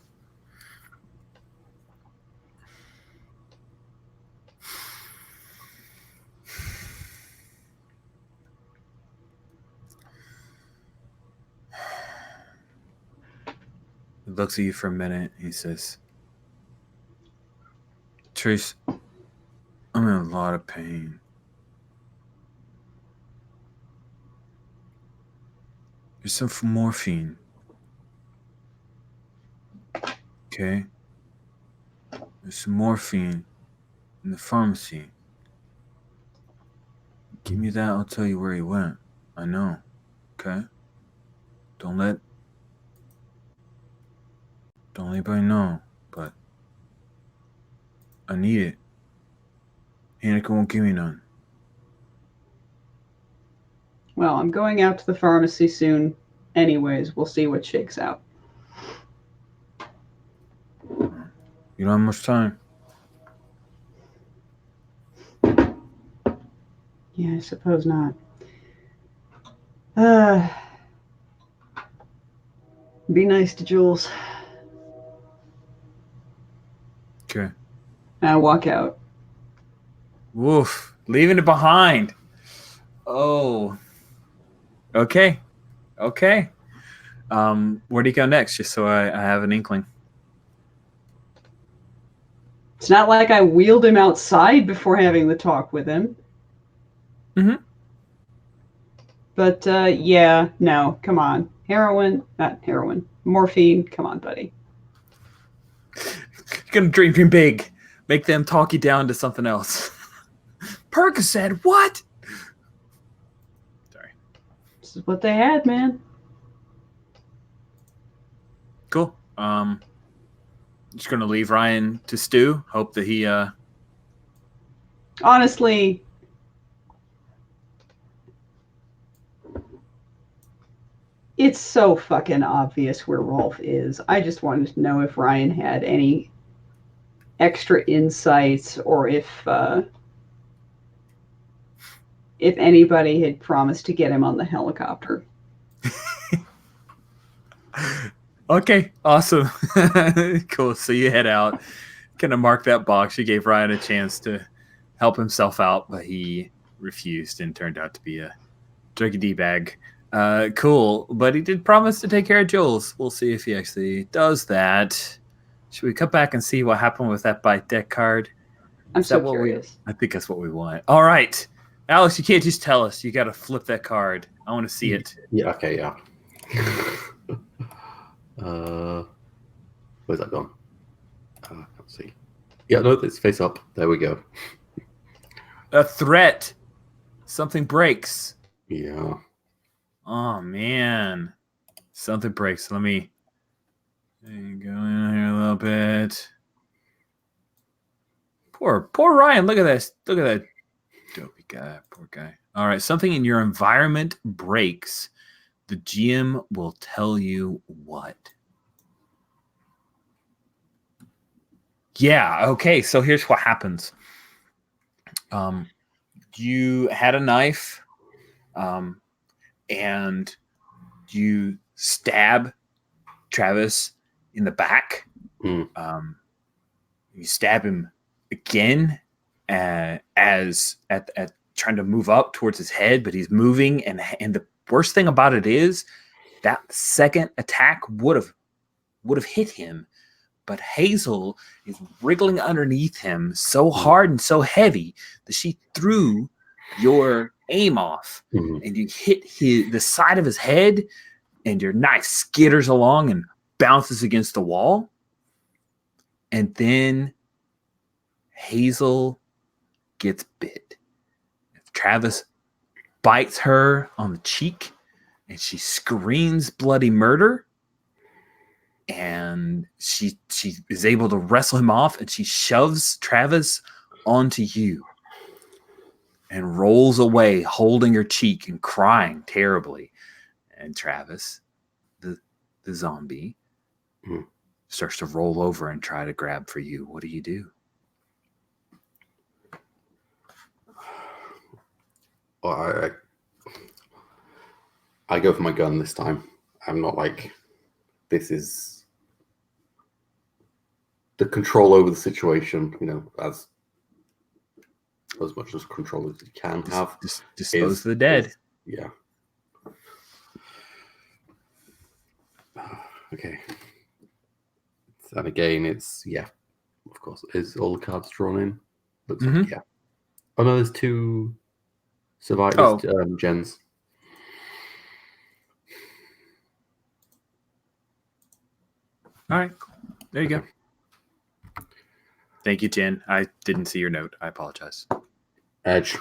He looks at you for a minute. He says, Trace, I'm in a lot of pain. There's some morphine. Okay? There's some morphine in the pharmacy. Give me that, I'll tell you where he went. I know. Okay? Don't let anybody know, but I need it. Hanukkah won't give me none. Well, I'm going out to the pharmacy soon. Anyways, we'll see what shakes out. You don't have much time. Yeah, I suppose not. Be nice to Jules. Okay. And I walk out. Woof. Leaving it behind. Oh. Okay. Okay. Where do you go next? Just so I have an inkling. It's not like I wheeled him outside before having the talk with him. Mm-hmm. But yeah, no, come on. Not heroin. Morphine, come on, buddy. You're gonna dream big. Make them talk you down to something else. Percocet, what? Sorry. This is what they had, man. Cool. Just gonna leave Ryan to stew. Hope that he Honestly, it's so fucking obvious where Rolf is. I just wanted to know if Ryan had any extra insights or if anybody had promised to get him on the helicopter. Okay, awesome. Cool. So you head out, kind of mark that box. You gave Ryan a chance to help himself out, but he refused and turned out to be a druggy D-bag. Cool. But he did promise to take care of Jules. We'll see if he actually does that. Should we cut back and see what happened with that bite deck card? I'm so curious. I think that's what we want. All right. Alex, you can't just tell us. You got to flip that card. I want to see it. Yeah, okay, yeah. Where's that gone? Let's see. Yeah, no, it's face up. There we go. A threat. Something breaks. Yeah. Oh, man. Something breaks. Let me go in here a little bit. Poor Ryan. Look at this. Look at that dopey guy. Poor guy. All right. Something in your environment breaks. The GM will tell you what. Yeah. Okay. So here's what happens. You had a knife, and you stab Travis in the back. You stab him again as at trying to move up towards his head, but he's moving, and the worst thing about it is that second attack would have hit him, but Hazel is wriggling underneath him so hard and so heavy that she threw your aim off, and you hit the side of his head, and your knife skitters along and bounces against the wall. And then Hazel gets bit. Travis bites her on the cheek, and she screams bloody murder. And she is able to wrestle him off, and she shoves Travis onto you and rolls away, holding her cheek and crying terribly. And Travis, the zombie, starts to roll over and try to grab for you. What do you do? Well, I go for my gun this time. I'm not like, this is the control over the situation, as much as control as you can have. Dispose of the dead. Yeah. Okay. And again, it's, of course, is all the cards drawn in? Looks like, yeah. Oh, no, there's 2 survivors, gens. All right. There you go. Thank you, Jen. I didn't see your note. I apologize. Edge.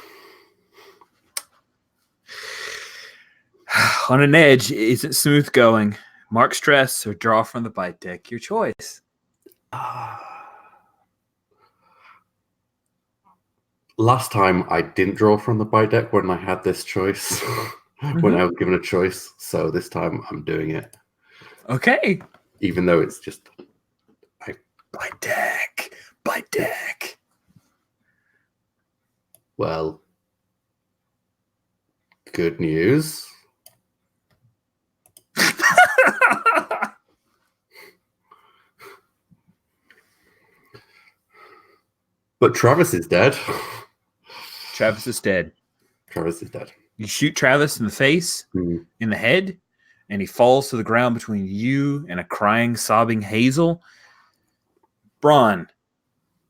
On an edge, isn't smooth going. Mark stress or draw from the bite deck. Your choice. Last time I didn't draw from the bite deck when I had this choice, when I was given a choice. So this time I'm doing it. Okay. Even though it's just bite deck. Bite deck. Well, good news. But Travis is dead. Travis is dead. Travis is dead. You shoot Travis in the face, in the head, and he falls to the ground between you and a crying, sobbing Hazel. Braun,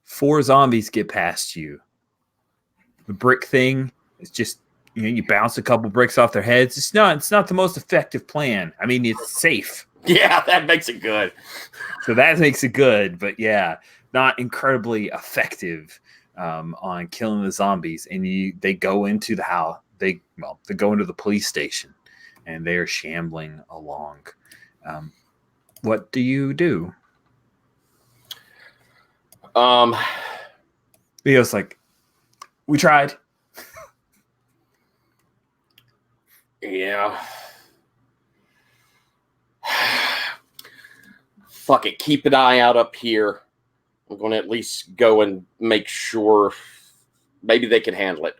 4 zombies get past you. The brick thing is just, you bounce a couple bricks off their heads. It's not the most effective plan. I mean, it's safe. Yeah, that makes it good. So that makes it good, but yeah, not incredibly effective on killing the zombies. And they go into the house. They go into the police station, and they are shambling along. What do you do? Leo's like, we tried. Yeah. Fuck it. Keep an eye out up here. I'm going to at least go and make sure maybe they can handle it.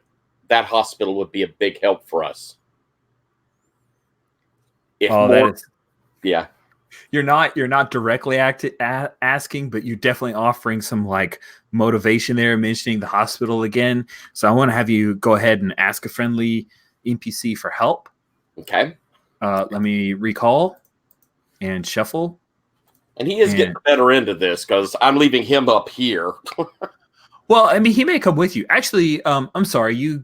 That hospital would be a big help for us. Yeah. You're not directly asking, but you're definitely offering some like motivation there, mentioning the hospital again. So I want to have you go ahead and ask a friendly NPC for help. Okay. Let me recall and shuffle. And he is getting the better end of this because I'm leaving him up here. Well, I mean, he may come with you. Actually, I'm sorry.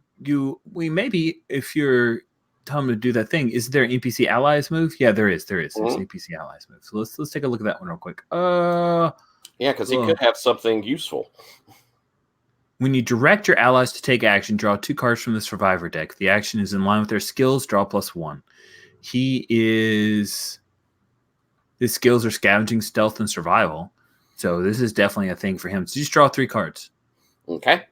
We maybe, if you're telling him to do that thing, is there an NPC allies move? Yeah, there is. There's an NPC allies move. So let's take a look at that one real quick. Yeah, because he could have something useful. When you direct your allies to take action, draw 2 cards from the survivor deck. If the action is in line with their skills, draw +1. His skills are scavenging, stealth, and survival. So this is definitely a thing for him. So just draw 3 cards. Okay.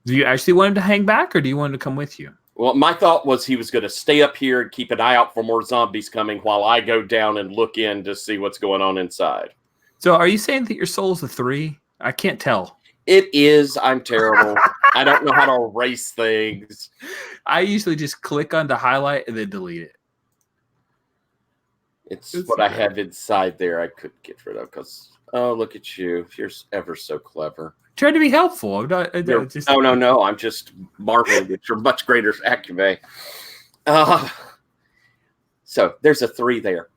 Do you actually want him to hang back, or do you want him to come with you? Well, my thought was he was going to stay up here and keep an eye out for more zombies coming while I go down and look in to see what's going on inside. So are you saying that your soul's a 3? I can't tell. It is. I'm terrible. I don't know how to erase things. I usually just click on the highlight and then delete it. It's what I have inside there I could get rid of because, oh, look at you. You're ever so clever. Trying to be helpful. No. I'm just marveling at your much greater acumen. So there's a 3 there.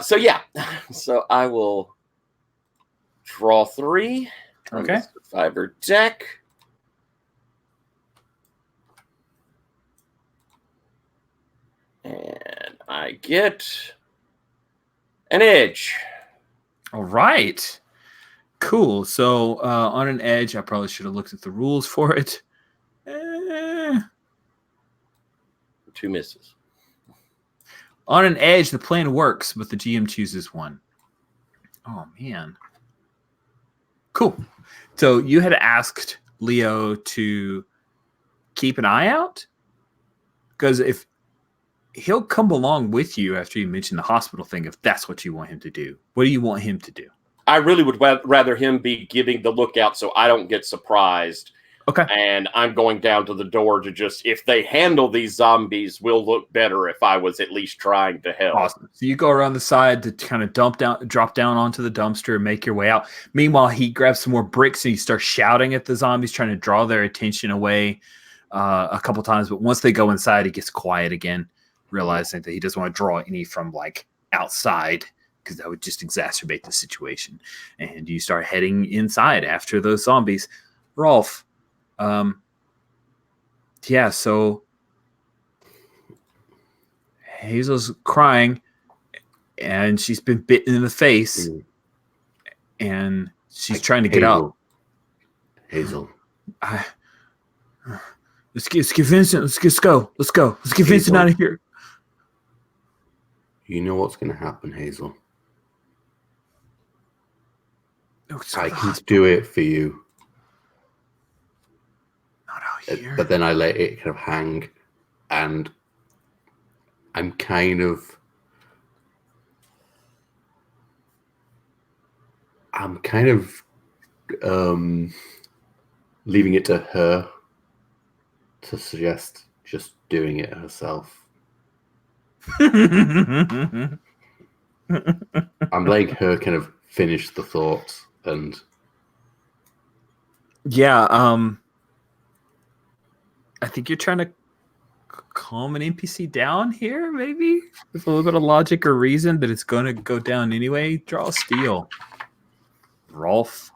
So yeah. So I will draw 3. Okay. Survivor deck. And I get an edge. All right. Cool. So on an edge, I probably should have looked at the rules for it. 2 misses. On an edge, the plan works, but the GM chooses one. Oh, man. Cool. So you had asked Leo to keep an eye out? Because if he'll come along with you after you mention the hospital thing, if that's what you want him to do. What do you want him to do? I really would rather him be giving the lookout so I don't get surprised. Okay. And I'm going down to the door to just, if they handle these zombies, will look better if I was at least trying to help. Awesome. So you go around the side to kind of drop down onto the dumpster and make your way out. Meanwhile, he grabs some more bricks and he starts shouting at the zombies, trying to draw their attention away a couple times. But once they go inside, he gets quiet again, realizing that he doesn't want to draw any from like outside, because that would just exacerbate the situation. And you start heading inside after those zombies. Rolf, yeah, so Hazel's crying, and she's been bitten in the face, and she's trying to get up. Hazel. Let's get Vincent. Let's go. Let's get Vincent out of here. You know what's going to happen, Hazel. I can do it for you. Not out here. But then I let it kind of hang, and I'm kind of leaving it to her to suggest just doing it herself. I'm letting her kind of finish the thoughts, and yeah, I think you're trying to calm an NPC down here, maybe with a little bit of logic or reason that it's going to go down anyway. Draw a steal, Rolf.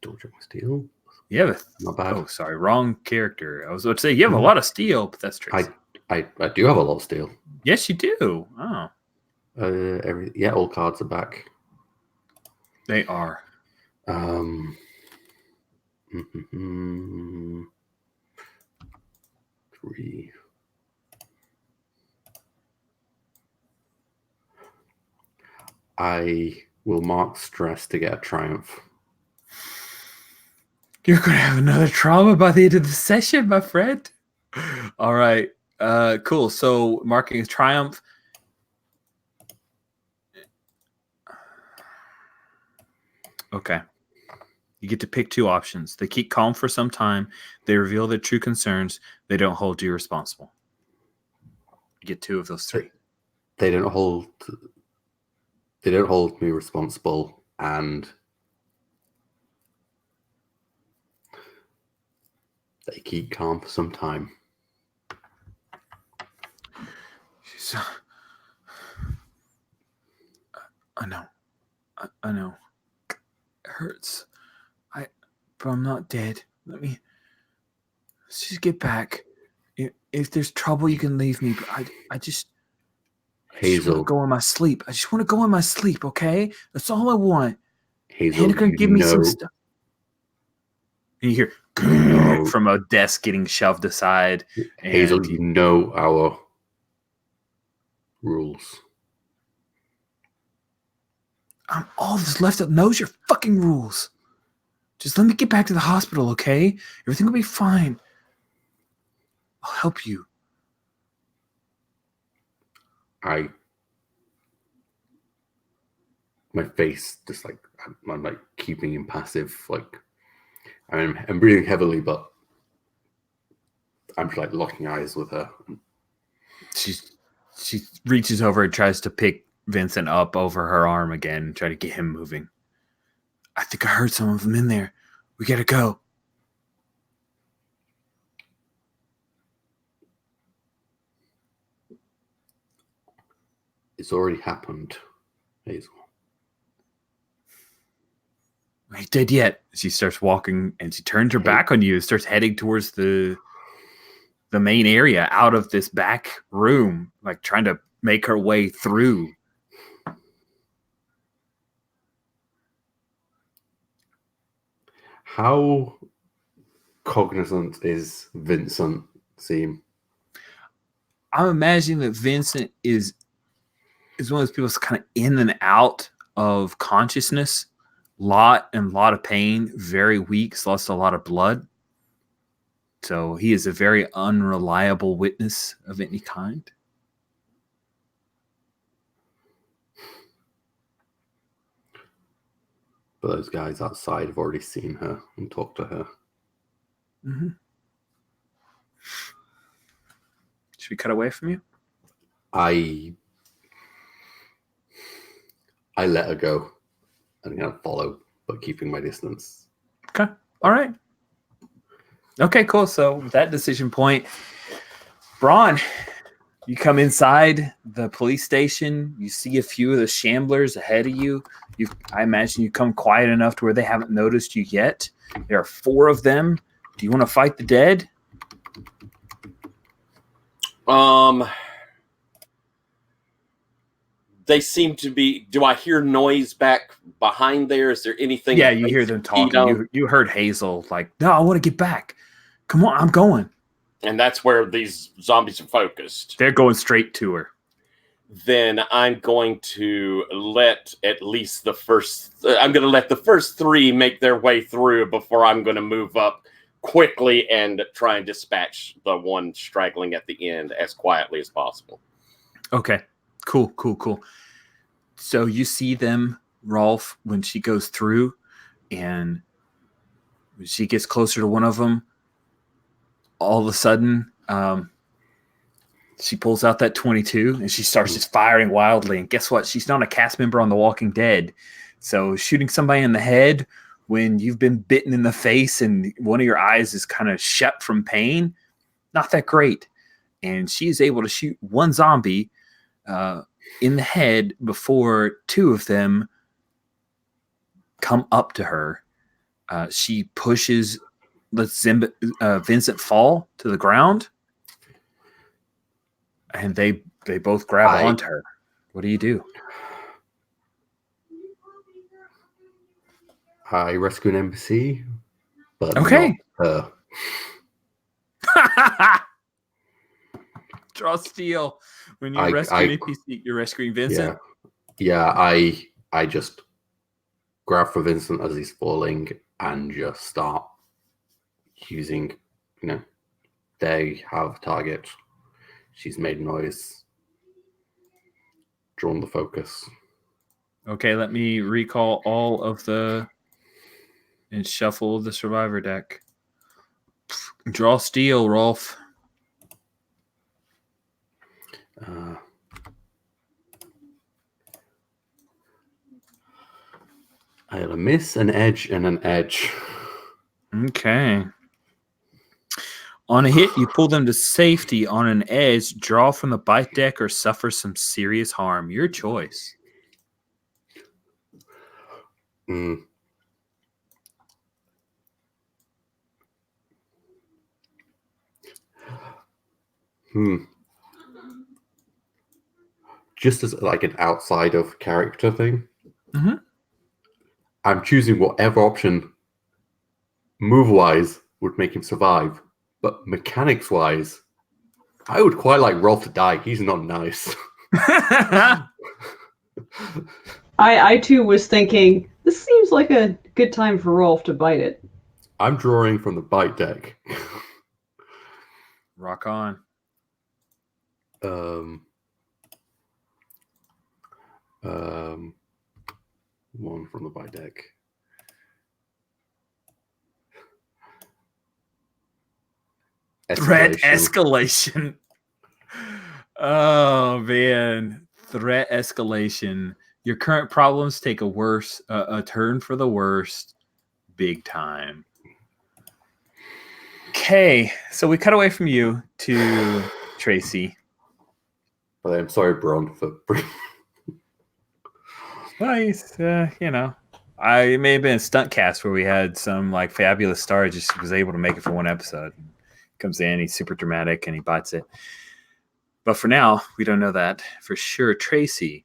Double check my steel. You have Not bad. Oh, sorry, wrong character. I was about to say you have a lot of steel, but that's Tracy. I do have a lot of steel. Yes, you do. Oh, all cards are back. they are. Three. I will mark stress to get a triumph. You're going to have another trauma by the end of the session, my friend. All right. Cool. So marking a triumph. Okay. You get to pick two options. They keep calm for some time. They reveal their true concerns. They don't hold you responsible. You get two of those three. They don't hold me responsible, and they keep calm for some time. I know. I know. It hurts. But I'm not dead. Let's just get back. If there's trouble, you can leave me. But I just Hazel, want to go in my sleep. I just want to go in my sleep, okay? That's all I want. Hazel, Hannah can give me some stuff. And you hear from a desk getting shoved aside. Hazel, you know our rules. All that's left that knows your fucking rules. Just let me get back to the hospital, okay? Everything will be fine. I'll help you. My face just like I'm like keeping impassive. Like I'm breathing heavily, but I'm just like locking eyes with her. She reaches over and tries to pick Vincent up over her arm again, try to get him moving. I think I heard some of them in there. We gotta go. It's already happened, Hazel. I ain't dead yet. She starts walking and she turns her back on you and starts heading towards the main area out of this back room, like trying to make her way through. How cognizant is Vincent seem? I'm imagining that Vincent is one of those people that's kind of in and out of consciousness. Lot of pain, very weak, lost a lot of blood. So he is a very unreliable witness of any kind. But those guys outside have already seen her and talked to her. Mm-hmm. Should we cut away from you? I let her go and kind of follow, but keeping my distance. Okay. All right. Okay, cool. So with that decision point, Braun, you come inside the police station. You see a few of the shamblers ahead of you. I imagine you come quiet enough to where they haven't noticed you yet. There are 4 of them. Do you want to fight the dead? They seem to be. Do I hear noise back behind there? Is there anything? Yeah, you hear them talking. You heard Hazel like, no, I want to get back. Come on, I'm going. And that's where these zombies are focused. They're going straight to her. Then I'm going to let at least the first. I'm going to let the first 3 make their way through before I'm going to move up quickly and try and dispatch the one straggling at the end as quietly as possible. Okay. Cool. So you see them, Rolf, when she goes through, and when she gets closer to one of them, all of a sudden, she pulls out that 22 and she starts just firing wildly. And guess what? She's not a cast member on The Walking Dead. So shooting somebody in the head when you've been bitten in the face and one of your eyes is kind of shut from pain, not that great. And she is able to shoot one zombie in the head before two of them come up to her. She lets Vincent fall to the ground, and they both grab onto her. What do you do? I rescue an NPC, but Okay. not Draw steel. When you're rescuing a NPC, you're rescuing Vincent. Yeah. I just grab for Vincent as he's falling and just start using, they have target. She's made noise. Drawn the focus. Okay, let me recall all of and shuffle the survivor deck. Draw steel, Rolf. I had a miss, an edge, and an edge. Okay. On a hit, you pull them to safety. On an edge, draw from the bite deck or suffer some serious harm. Your choice. Just as like an outside of character thing, Mm-hmm. I'm choosing whatever option move-wise would make him survive. But mechanics-wise, I would quite like Rolf to die. He's not nice. I too was thinking, this seems like a good time for Rolf to bite it. I'm drawing from the bite deck. Rock on. One from the bite deck. Threat escalation. Oh man, threat escalation. Your current problems take a turn for the worst, big time. Okay, so we cut away from you to Tracy. But I'm sorry, Bron, for. Nice, it may have been a stunt cast where we had some like fabulous star just was able to make it for one episode. Comes in, he's super dramatic, and he bites it. But for now, we don't know that for sure. Tracy.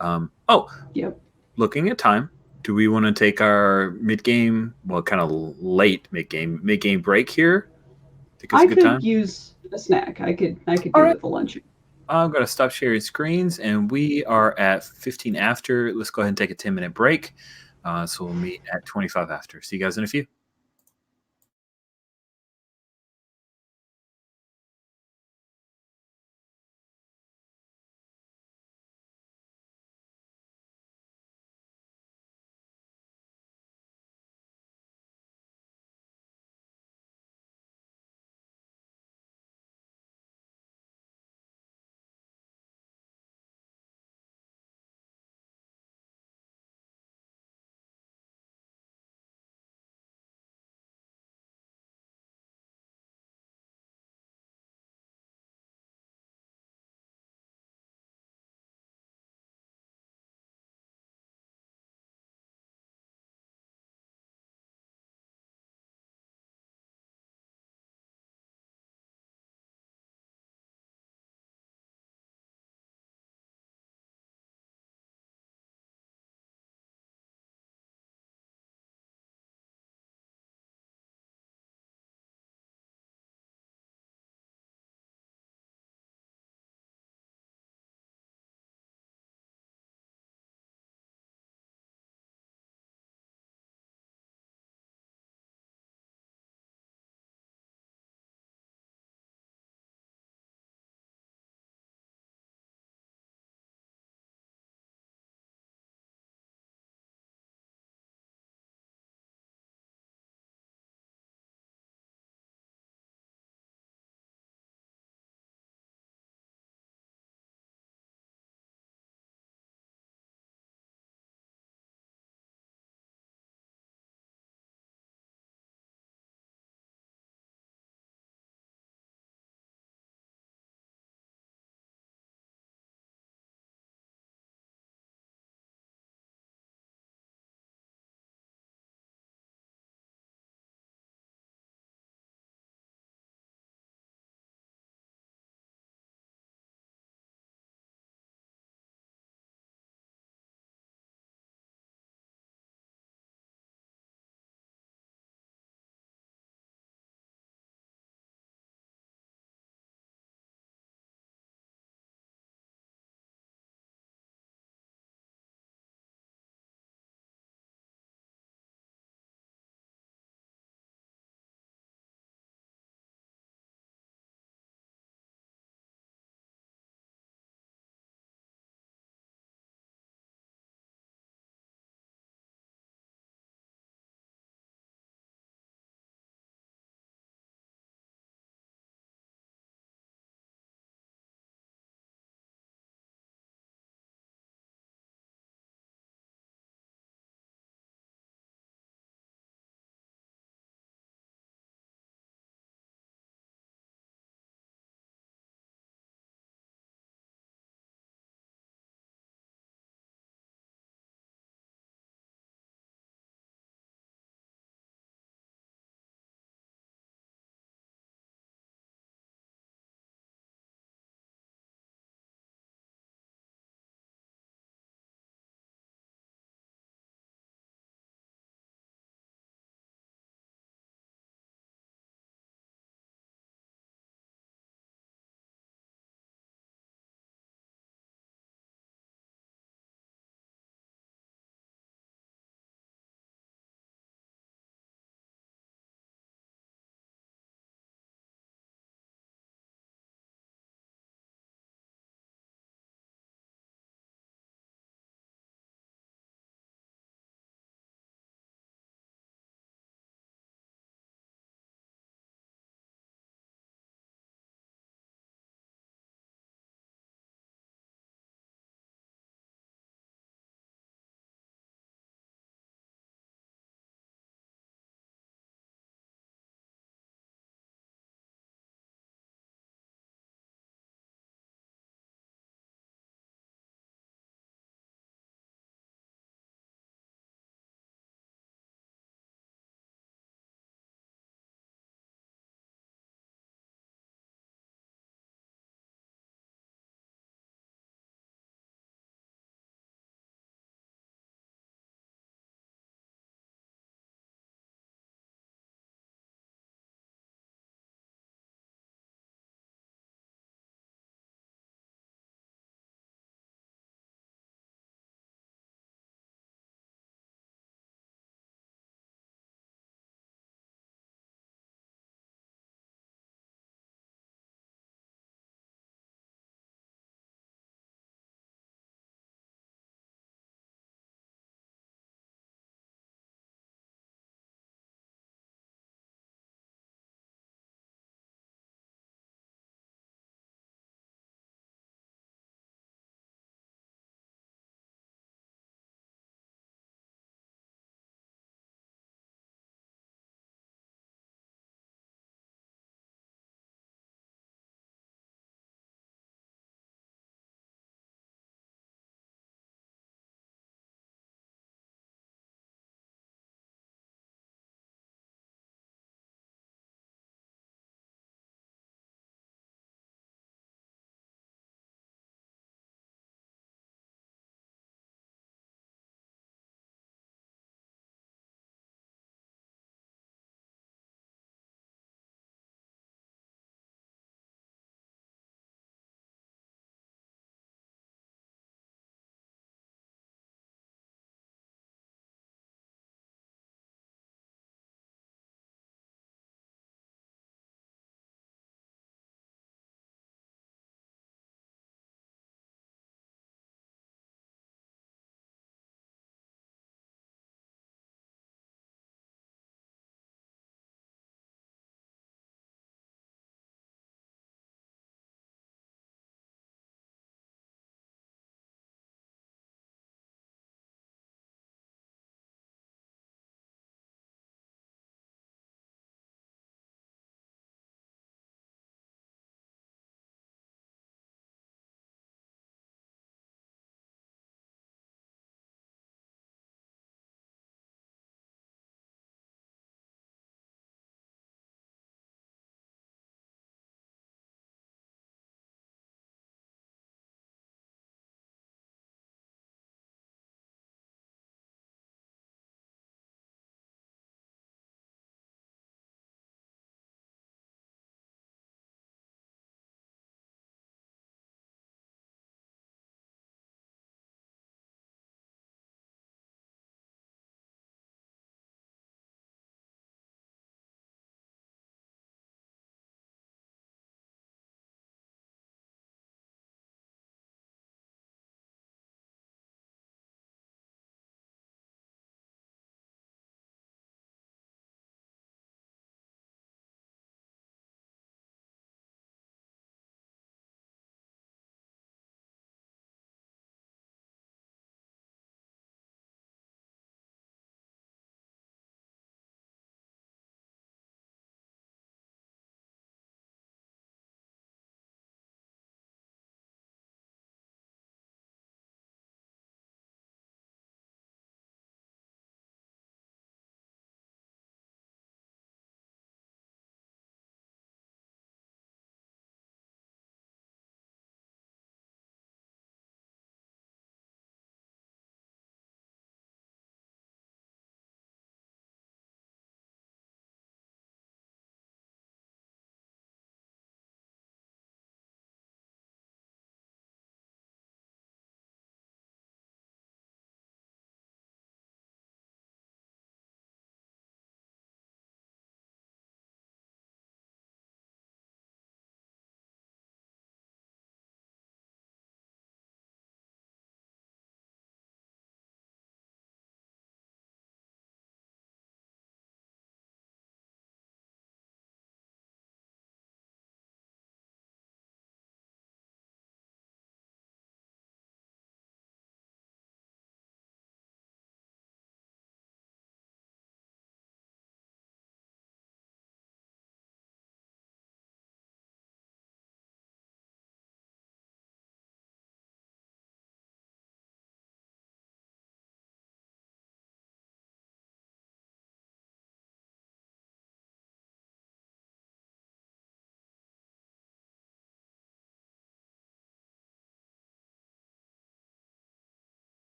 Yep. Looking at time, do we want to take our mid-game, kind of late mid-game break here? I could use a snack. I could do with the lunch. I'm going to stop sharing screens, and we are at 15 after. Let's go ahead and take a 10-minute break. So we'll meet at 25 after. See you guys in a few.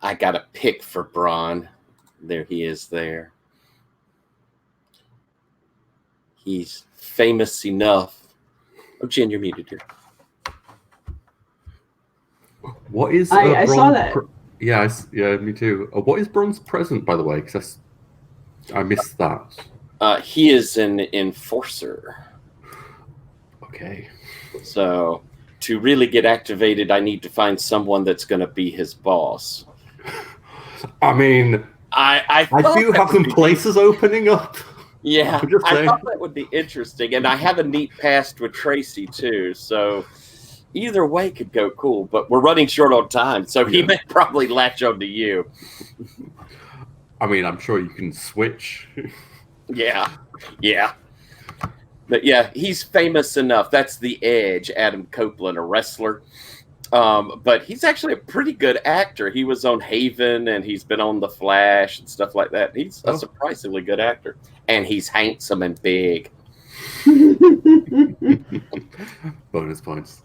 I got a pick for Braun. There he is there. He's famous enough. Oh, Jen, you're muted here. What is I saw that. Yeah, me too. What is Braun's present, by the way? Because I missed that. He is an enforcer. Okay. So to really get activated, I need to find someone that's going to be his boss. I mean, I do have some places opening up. Yeah, I'm just I saying. thought that would be interesting. And I have a neat past with Tracy, too. So either way could go cool. But we're running short on time, so he may probably latch on to you. I mean, I'm sure you can switch. Yeah. But yeah, he's famous enough. That's the Edge, Adam Copeland, a wrestler. But he's actually a pretty good actor. He was on Haven, and he's been on The Flash and stuff like that. He's a surprisingly good actor. And he's handsome and big. Bonus points.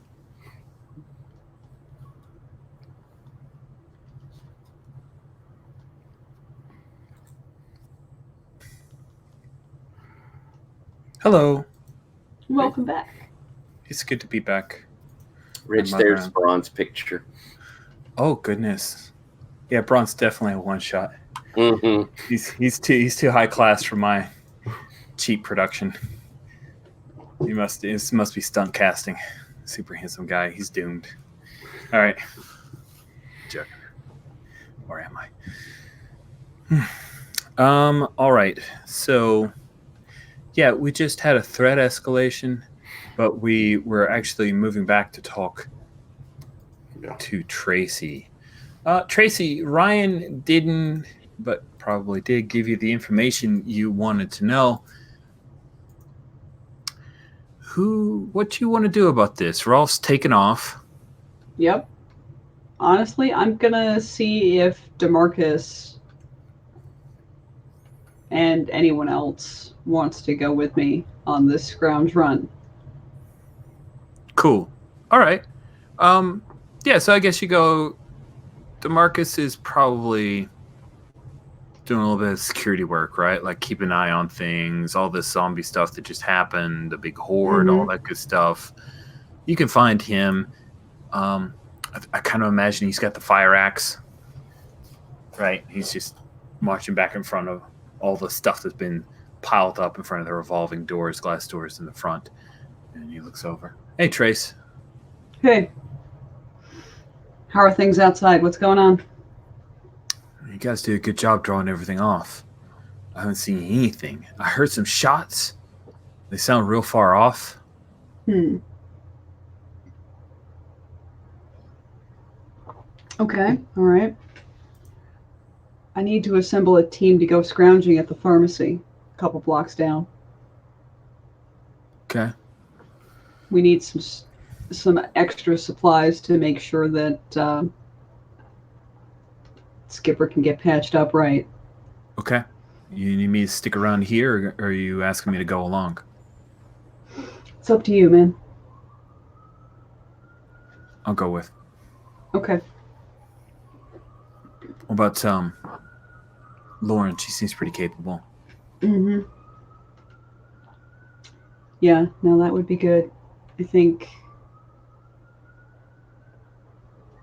Hello. Welcome back. It's good to be back. Rich, there's Braun's picture. Oh goodness. Yeah, Braun's definitely a one shot. Mm-hmm. He's too high class for my cheap production. This must be stunt casting. Super handsome guy. He's doomed. All right. Joking. Where am I? All right. So yeah, we just had a threat escalation, but we were actually moving back to talk to Tracy. Tracy, Ryan didn't, but probably did give you the information you wanted to know. What you want to do about this? Rolf's taken off. Yep. Honestly, I'm gonna see if DeMarcus and anyone else wants to go with me on this scrounge run. Cool. All right. Yeah, so I guess you go. DeMarcus is probably doing a little bit of security work, right? Like keep an eye on things, all this zombie stuff that just happened, the big horde, all that good stuff. You can find him. I kind of imagine he's got the fire axe, right? He's just marching back in front of all the stuff that's been piled up in front of the revolving doors, glass doors in the front. And he looks over. Hey, Trace. Hey. How are things outside? What's going on? You guys did a good job drawing everything off. I haven't seen anything. I heard some shots. They sound real far off. Okay, all right. I need to assemble a team to go scrounging at the pharmacy, a couple blocks down. Okay. We need some extra supplies to make sure that Skipper can get patched up right. Okay. You need me to stick around here, or are you asking me to go along? It's up to you, man. I'll go with. Okay. What about Lauren? She seems pretty capable. Yeah, no, that would be good. I think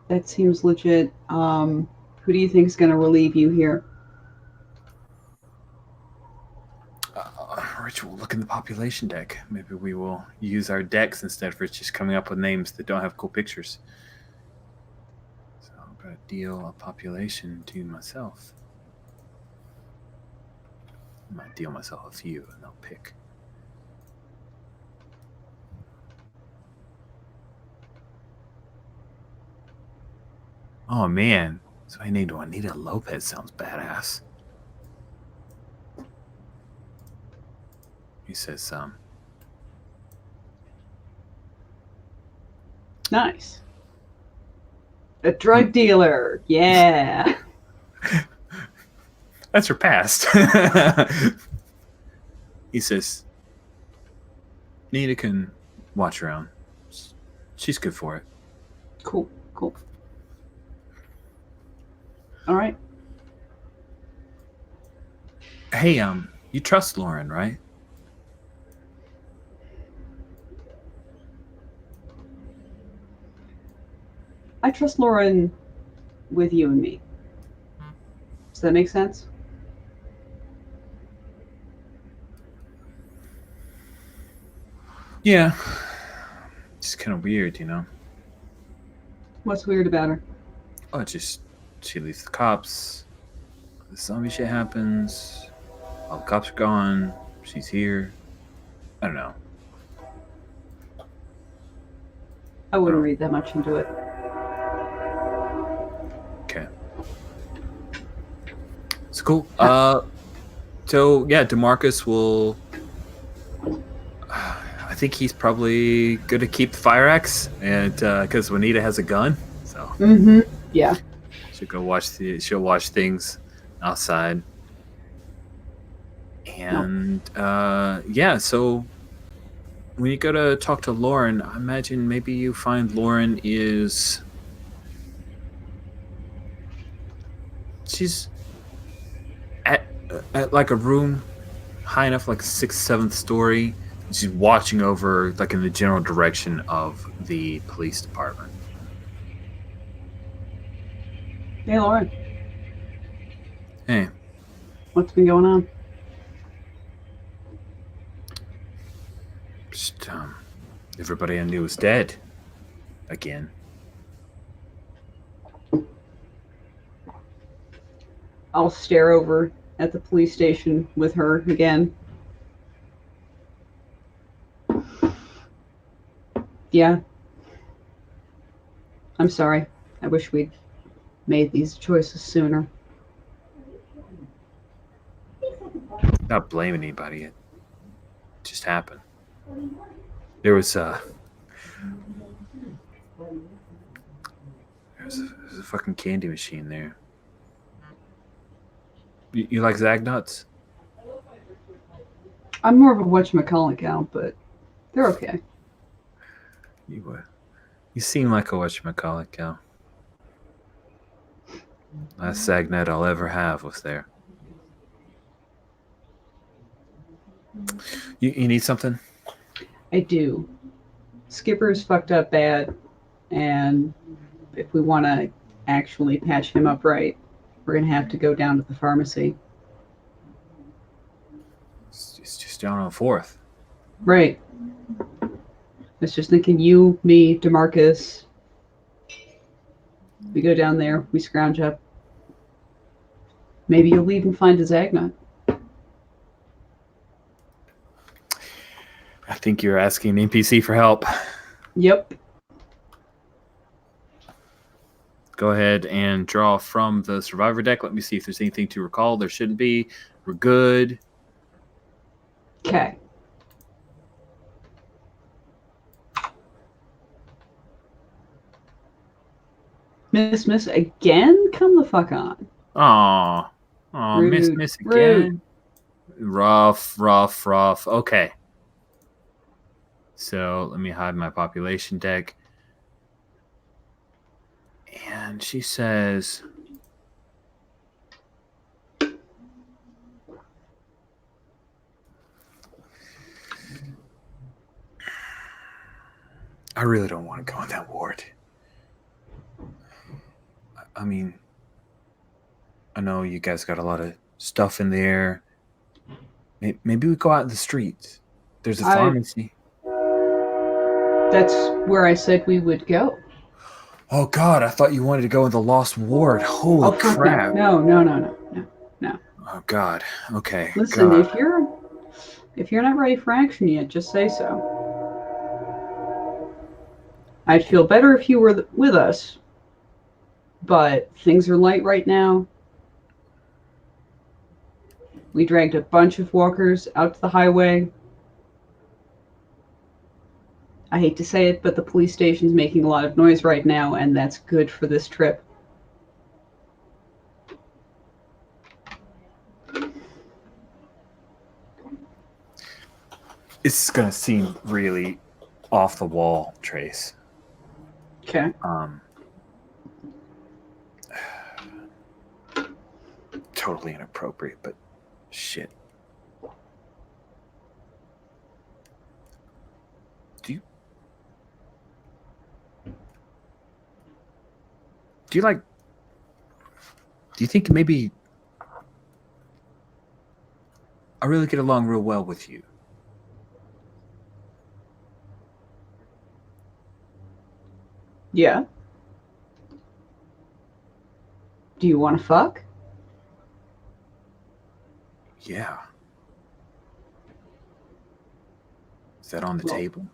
that seems legit. Who do you think is going to relieve you here? Ritual, look in the population deck. Maybe we will use our decks instead for just coming up with names that don't have cool pictures. So I'm going to deal a population to myself. I might deal myself a few and I'll pick. Oh man, so I named Juanita Lopez. Sounds badass. He says, Nice. A drug dealer. Yeah. That's her past. He says, Nita can watch around. She's good for it. Cool. All right. Hey, you trust Lauren, right? I trust Lauren with you and me. Does that make sense? Yeah. It's kind of weird, you know? What's weird about her? Oh, just she leaves the cops. The zombie shit happens. All the cops are gone. She's here. I don't know. I wouldn't Oh. read that much into it. Okay. It's cool. So yeah, DeMarcus will. I think he's probably gonna keep the fire axe, and because Juanita has a gun, so Yeah. she'll watch things outside, and yeah. So when you go to talk to Lauren, I imagine maybe you find Lauren is she's at like a room high enough, like 6th, 7th story. She's watching over, like in the general direction of the police department. Hey, Lauren. Hey, What's been going on? just everybody I knew was dead again. I'll stare over at the police station with her again. Yeah. I'm sorry. I wish we'd made these choices sooner. Not blaming anybody. It just happened. There was a fucking candy machine there. You like Zagnuts? I'm more of a whatchamacallit gal, but they're okay. You seem like a whatchamacallit gal. Last Zagnut I'll ever have was there. You need something? I do. Skipper's fucked up bad, and if we want to actually patch him up right, we're going to have to go down to the pharmacy. It's just down on 4th. Right. I was just thinking you, me, DeMarcus. We go down there, we scrounge up. Maybe you'll even find a Zagnut. I think you're asking an NPC for help. Yep. Go ahead and draw from the survivor deck. Let me see if there's anything to recall. There shouldn't be. We're good. Okay. Miss again? Come the fuck on. Aw, Rude. miss Rude. again. Rough. Okay. So let me hide my population deck. And she says, I really don't want to go in that ward. I mean, I know you guys got a lot of stuff in there. Maybe we go out in the streets. There's a pharmacy. That's where I said we would go. Oh, God, I thought you wanted to go in the Lost Ward. Holy crap. No. Oh, God. Okay. Listen, God. if you're not ready for action yet, just say so. I'd feel better if you were with us, but things are light right now. We dragged a bunch of walkers out to the highway. I hate to say it, but the police station's making a lot of noise right now, and that's good for this trip. It's going to seem really off the wall, Trace. Okay. totally inappropriate, but shit. Do you think maybe I really get along real well with you? Yeah. Do you want to fuck? Yeah. Is that on the table?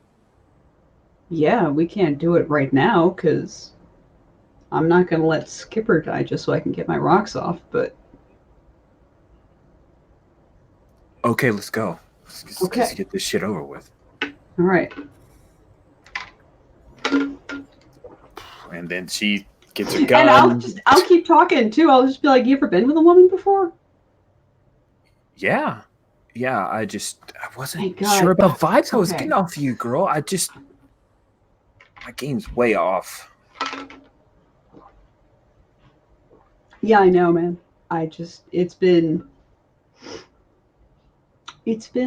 Yeah, we can't do it right now because I'm not going to let Skipper die just so I can get my rocks off, but... Okay, let's go. Let's get this shit over with. All right. And then she gets her gun. And I'll keep talking too. I'll just be like, you ever been with a woman before? Yeah. Yeah, I wasn't sure about vibes I was getting off you, girl. My game's way off. Yeah, I know, man. It's been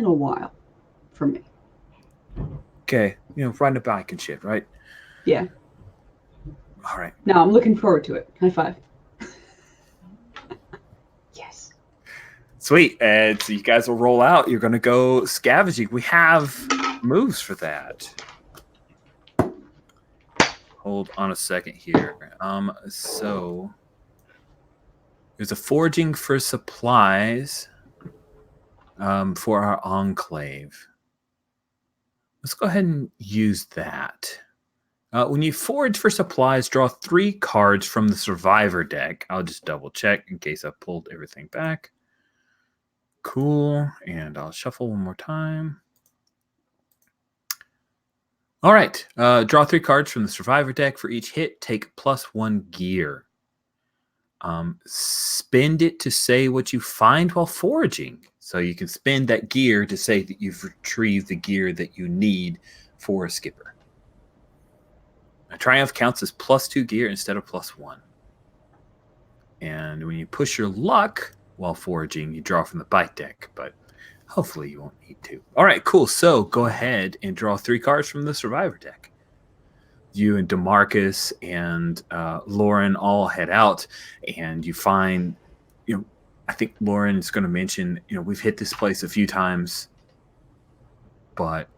a while for me. Okay, riding a bike and shit, right? Yeah. All right. No, I'm looking forward to it. High five. Yes. Sweet. So you guys will roll out. You're going to go scavenging. We have moves for that. Hold on a second here. So there's a foraging for supplies for our enclave. Let's go ahead and use that. When you forage for supplies, draw 3 cards from the survivor deck. I'll just double check in case I pulled everything back. Cool. And I'll shuffle one more time. All right. Draw 3 cards from the survivor deck. For each hit, take +1 gear. Spend it to say what you find while foraging. So you can spend that gear to say that you've retrieved the gear that you need for a skipper. A triumph counts as +2 gear instead of +1. And when you push your luck while foraging, you draw from the bite deck, but hopefully you won't need to. All right, cool. So go ahead and draw 3 cards from the survivor deck. You and DeMarcus and Lauren all head out, and you find, I think Lauren is going to mention, we've hit this place a few times, but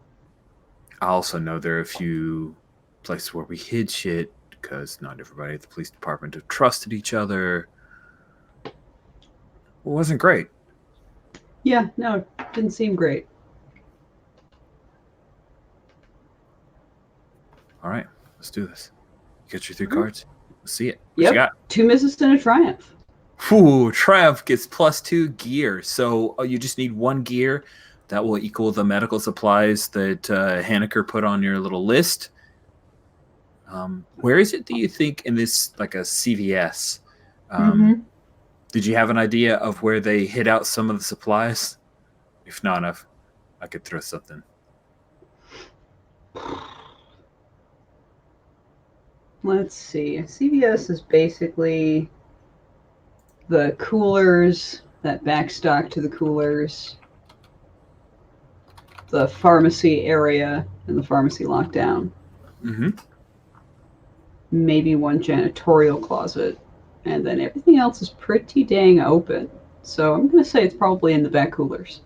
I also know there are a few places where we hid shit because not everybody at the police department have trusted each other. It wasn't great. Yeah, no, it didn't seem great. All right, let's do this. You got your 3 cards? Let's see it. What you got? 2 misses and a triumph. Ooh, triumph gets +2 gear. So you just need 1 gear. That will equal the medical supplies that Haneker put on your little list. Where is it, do you think, in this, like a CVS? Did you have an idea of where they hid out some of the supplies? If not enough, I could throw something. Let's see. CVS is basically the coolers that backstock to the coolers, the pharmacy area, and the pharmacy lockdown. Maybe 1 janitorial closet, and then everything else is pretty dang open. So I'm going to say it's probably in the back coolers.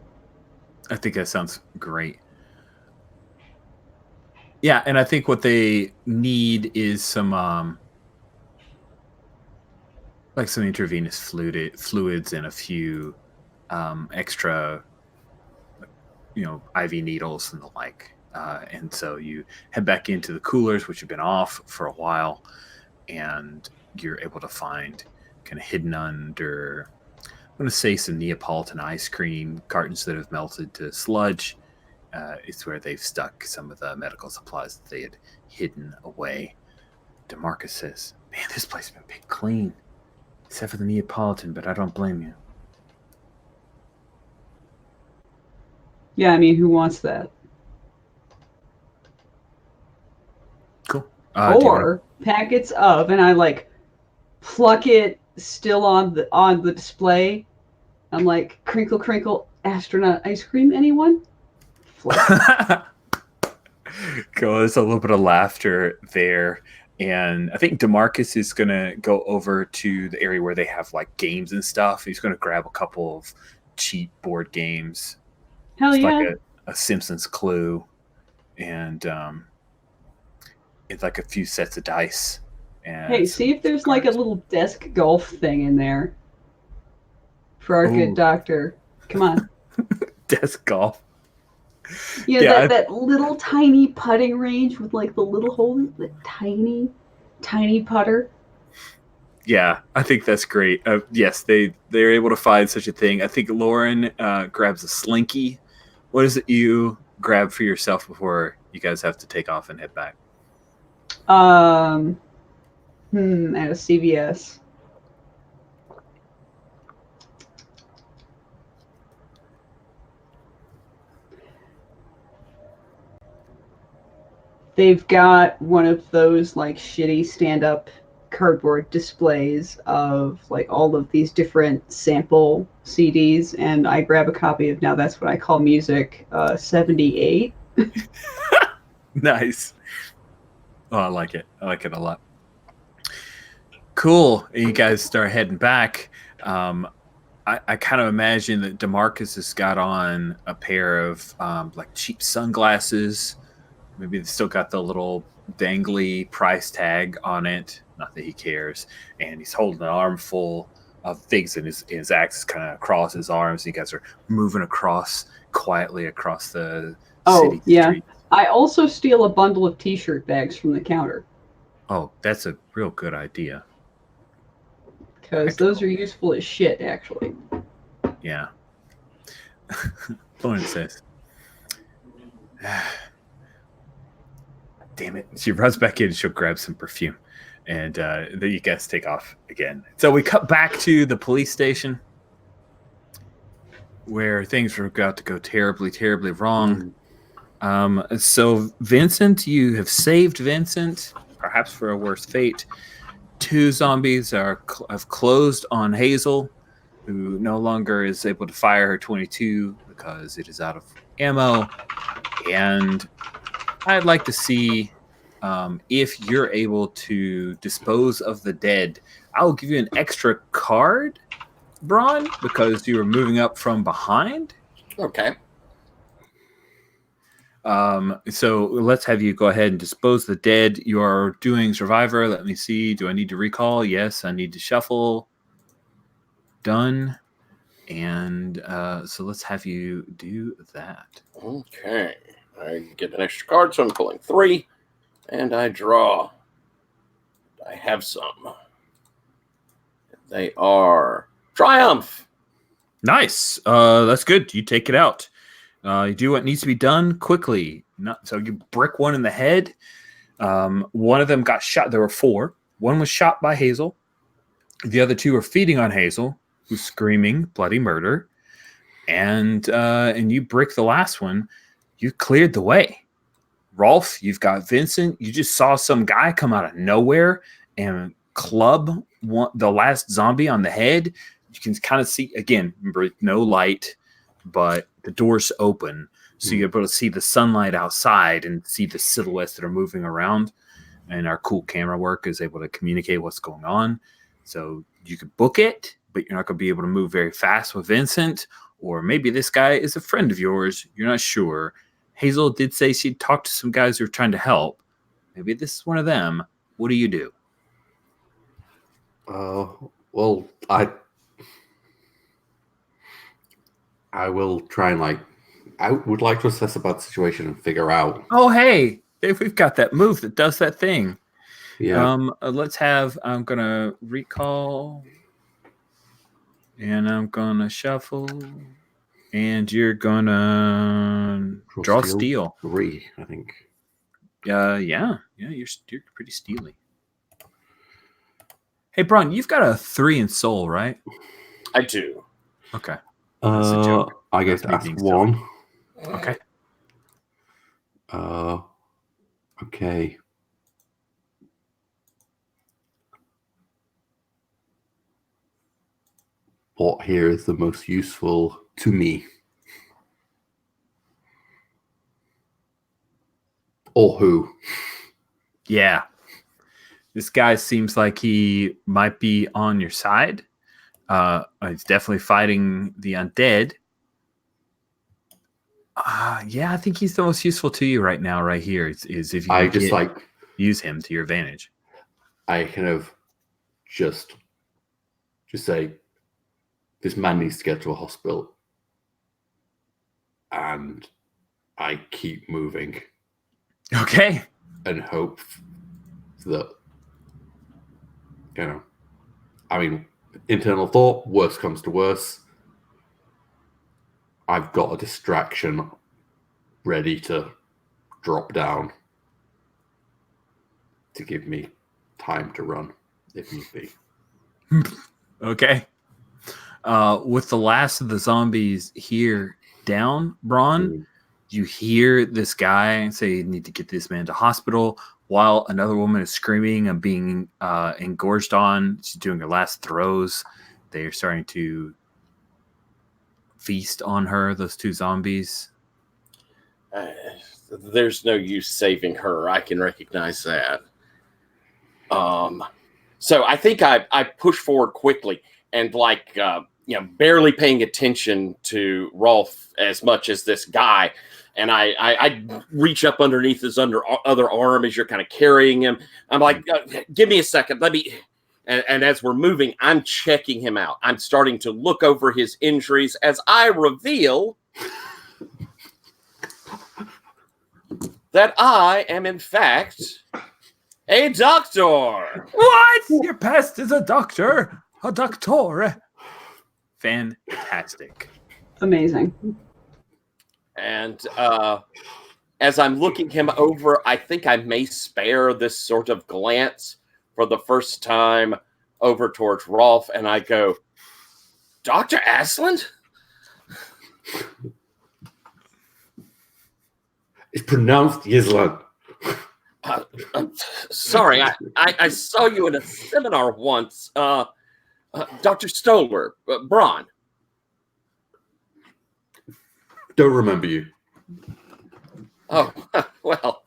I think that sounds great. Yeah, and I think what they need is some like some intravenous fluids and a few extra, IV needles and the like. And so you head back into the coolers, which have been off for a while, and you're able to find kind of hidden under, I'm going to say, some Neapolitan ice cream cartons that have melted to sludge. It's where they've stuck some of the medical supplies that they had hidden away. DeMarcus says, man, this place has been picked clean, except for the Neapolitan, but I don't blame you. Yeah, I mean, who wants that? Cool. Or packets of, and I pluck it still on the display, I'm like, crinkle, crinkle, astronaut ice cream, anyone? Flip. Cool. There's a little bit of laughter there. And I think DeMarcus is going to go over to the area where they have like games and stuff. He's going to grab a couple of cheap board games. Hell It's yeah. like a Simpsons Clue. And it's like a few sets of dice. And Hey, some see if there's like a cards. little desk golf thing in there for our Ooh. good doctor. Come on. Desk golf. Yeah, Yeah, that little tiny putting range with like the little hole, the tiny, tiny putter. Yeah, I think that's great. Yes, they're able to find such a thing. I think Lauren grabs a slinky. What is it you grab for yourself before you guys have to take off and head back? At a CVS. They've got one of those like shitty stand-up cardboard displays of like all of these different sample CDs, and I grab a copy of Now That's What I Call Music 78. Nice. Oh, I like it. I like it a lot. Cool. You guys start heading back. I kind of imagine that DeMarcus has got on a pair of like cheap sunglasses. Maybe they still got the little dangly price tag on it. Not that he cares. And he's holding an armful of things, and his axe is kind of across his arms. You guys are moving quietly across the city street. I also steal a bundle of t-shirt bags from the counter. Oh, that's a real good idea. Because those are useful as shit, actually. Yeah. Lauren says, damn it. She runs back in and she'll grab some perfume. And then you guys take off again. So we cut back to the police station where things were about to go terribly, terribly wrong. So Vincent, you have saved Vincent, perhaps for a worse fate. 2 zombies have closed on Hazel, who no longer is able to fire her 22 because it is out of ammo. And I'd like to see if you're able to dispose of the dead. I'll give you an extra card, Braun, because you were moving up from behind. Okay. So let's have you go ahead and dispose the dead. You are doing Survivor. Let me see. Do I need to recall? Yes, I need to shuffle. Done. And so let's have you do that. Okay. I get an extra card, so I'm pulling 3. And I draw. I have some. They are Triumph. Nice. That's good. You take it out. You do what needs to be done quickly. So you brick one in the head. One of them got shot. There were 4. One was shot by Hazel. The other 2 are feeding on Hazel, who's screaming bloody murder. And you brick the last one. You cleared the way. Rolf, you've got Vincent. You just saw some guy come out of nowhere and club the last zombie on the head. You can kind of see, again, remember, no light, but the door's open. So you're able to see the sunlight outside and see the silhouettes that are moving around. And our cool camera work is able to communicate what's going on. So you could book it, but you're not going to be able to move very fast with Vincent. Or maybe this guy is a friend of yours. You're not sure. Hazel did say she'd talked to some guys who were trying to help. Maybe this is one of them. What do you do? Well, I will try and I would like to assess about the situation and figure out. Oh, hey, we've got that move that does that thing. Yeah. Let's have, I'm going to recall, and I'm going to shuffle, and you're going to draw steel. 3, I think. Yeah, you're pretty steely. Hey, Braun, you've got a 3 in soul, right? I do. Okay. That's a joke. I guess That's me that's being 1. silly. Okay. Okay. what here is the most useful to me. Or who? Yeah. This guy seems like he might be on your side. He's definitely fighting the undead. Yeah, I think he's the most useful to you right now, right here. Is if you I can just use him to your advantage. I kind of just say, this man needs to get to a hospital. And I keep moving. Okay. And hope that, I mean, internal thought, worst comes to worst. I've got a distraction ready to drop down to give me time to run if need be. Okay. With the last of the zombies here down, Braun, you hear this guy say you need to get this man to hospital while another woman is screaming and being engorged on. She's doing her last throws. They are starting to feast on her, those two zombies. There's no use saving her. I can recognize that. So I think I push forward quickly and barely paying attention to Rolf as much as this guy. And I reach up underneath his other arm as you're kind of carrying him. I'm like, give me a second. Let me. And as we're moving, I'm checking him out. I'm starting to look over his injuries as I reveal that I am, in fact, a doctor. What? Your pest is a doctor? A doctor? Fantastic. Amazing. And as I'm looking him over, I think I may spare this sort of glance for the first time over towards Rolf, and I go, Dr. Asland? It's pronounced Yisland. Sorry, I saw you in a seminar once. Dr. Stoller, Braun. Don't remember you. Oh, well.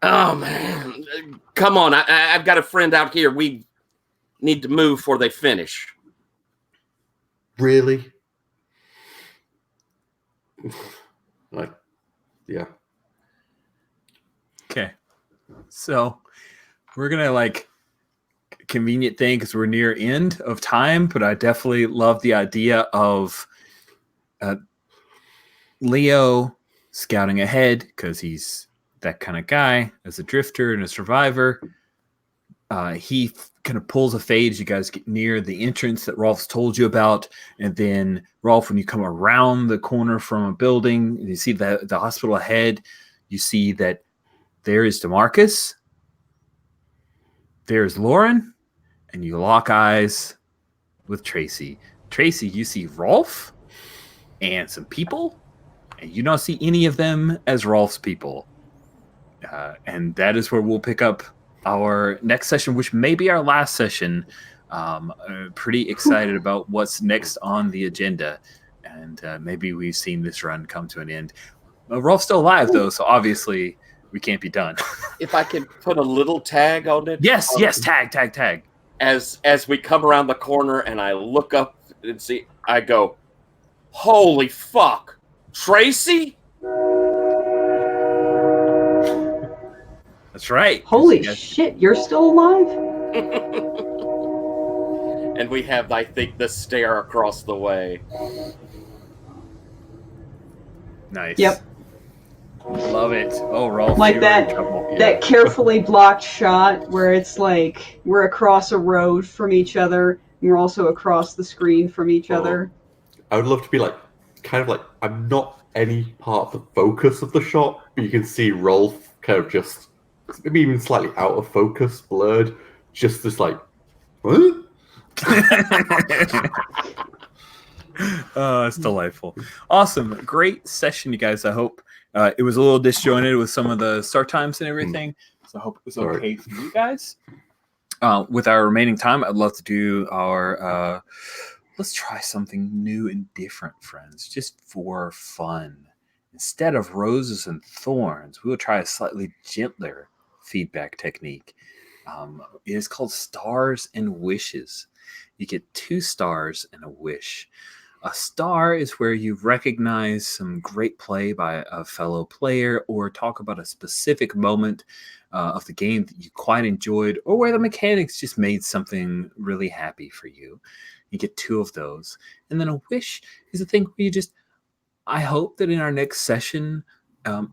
Oh, man. Come on. I've got a friend out here. We need to move before they finish. Really? Yeah. Okay. So we're going to convenient thing because we're near end of time, but I definitely love the idea of Leo scouting ahead because he's that kind of guy as a drifter and a survivor. He kind of pulls a fade as you guys get near the entrance that Rolf's told you about. And then Rolf, when you come around the corner from a building and you see the hospital ahead, you see that there is DeMarcus, there's Lauren, and you lock eyes with Tracy. Tracy, you see Rolf and some people, and you don't see any of them as Rolf's people. And that is where we'll pick up our next session, which may be our last session. Pretty excited about what's next on the agenda. And maybe we've seen this run come to an end. Rolf's still alive, though, so obviously we can't be done. If I could put a little tag on it. Yes, tag. As we come around the corner and I look up and see, I go, holy fuck, Tracy? That's right. Holy shit, you're still alive? And we have, I think, the stare across the way. Nice. Yep. Love it. Oh, Rolf, Like you're that- in trouble. That carefully blocked shot where it's like we're across a road from each other and we're also across the screen from each other. I would love to be I'm not any part of the focus of the shot, but you can see Rolf kind of just maybe even slightly out of focus, blurred, just this what? It's delightful. Awesome. Great session, you guys. I hope it was a little disjointed with some of the start times and everything. So I hope it was okay for you guys. With our remaining time, I'd love to do our let's try something new and different, friends, just for fun. Instead of roses and thorns, we will try a slightly gentler feedback technique. It is called stars and wishes. You get 2 stars and a wish. A star is where you recognize some great play by a fellow player or talk about a specific moment of the game that you quite enjoyed or where the mechanics just made something really happy for you. You get 2 of those. And then a wish is a thing where you just, I hope that in our next session,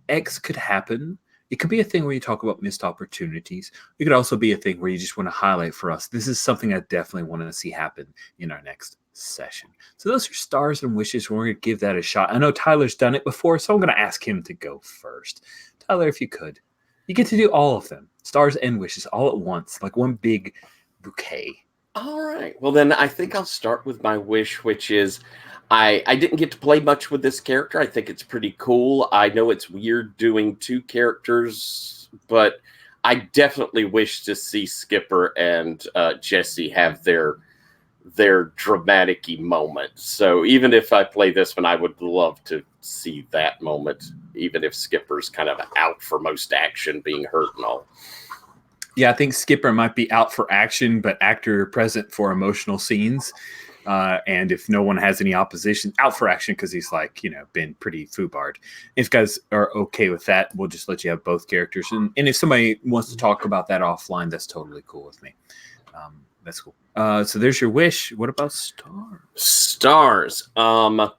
X could happen. It could be a thing where you talk about missed opportunities. It could also be a thing where you just want to highlight for us, this is something I definitely want to see happen in our next session. So those are stars and wishes. We're going to give that a shot. I know Tyler's done it before, so I'm going to ask him to go first. Tyler, if you could. You get to do all of them. Stars and wishes all at once, like one big bouquet. All right. Well, then I think I'll start with my wish, which is I didn't get to play much with this character. I think it's pretty cool. I know it's weird doing 2 characters, but I definitely wish to see Skipper and Jesse have their dramatic moment. So even if I play this one, I would love to see that moment, even if Skipper's kind of out for most action, being hurt and all. Yeah, I think Skipper might be out for action, but actor present for emotional scenes. And if no one has any opposition, out for action because he's been pretty foobarred. If guys are okay with that, we'll just let you have both characters. And if somebody wants to talk about that offline, that's totally cool with me. That's cool. So there's your wish. What about stars? Stars. I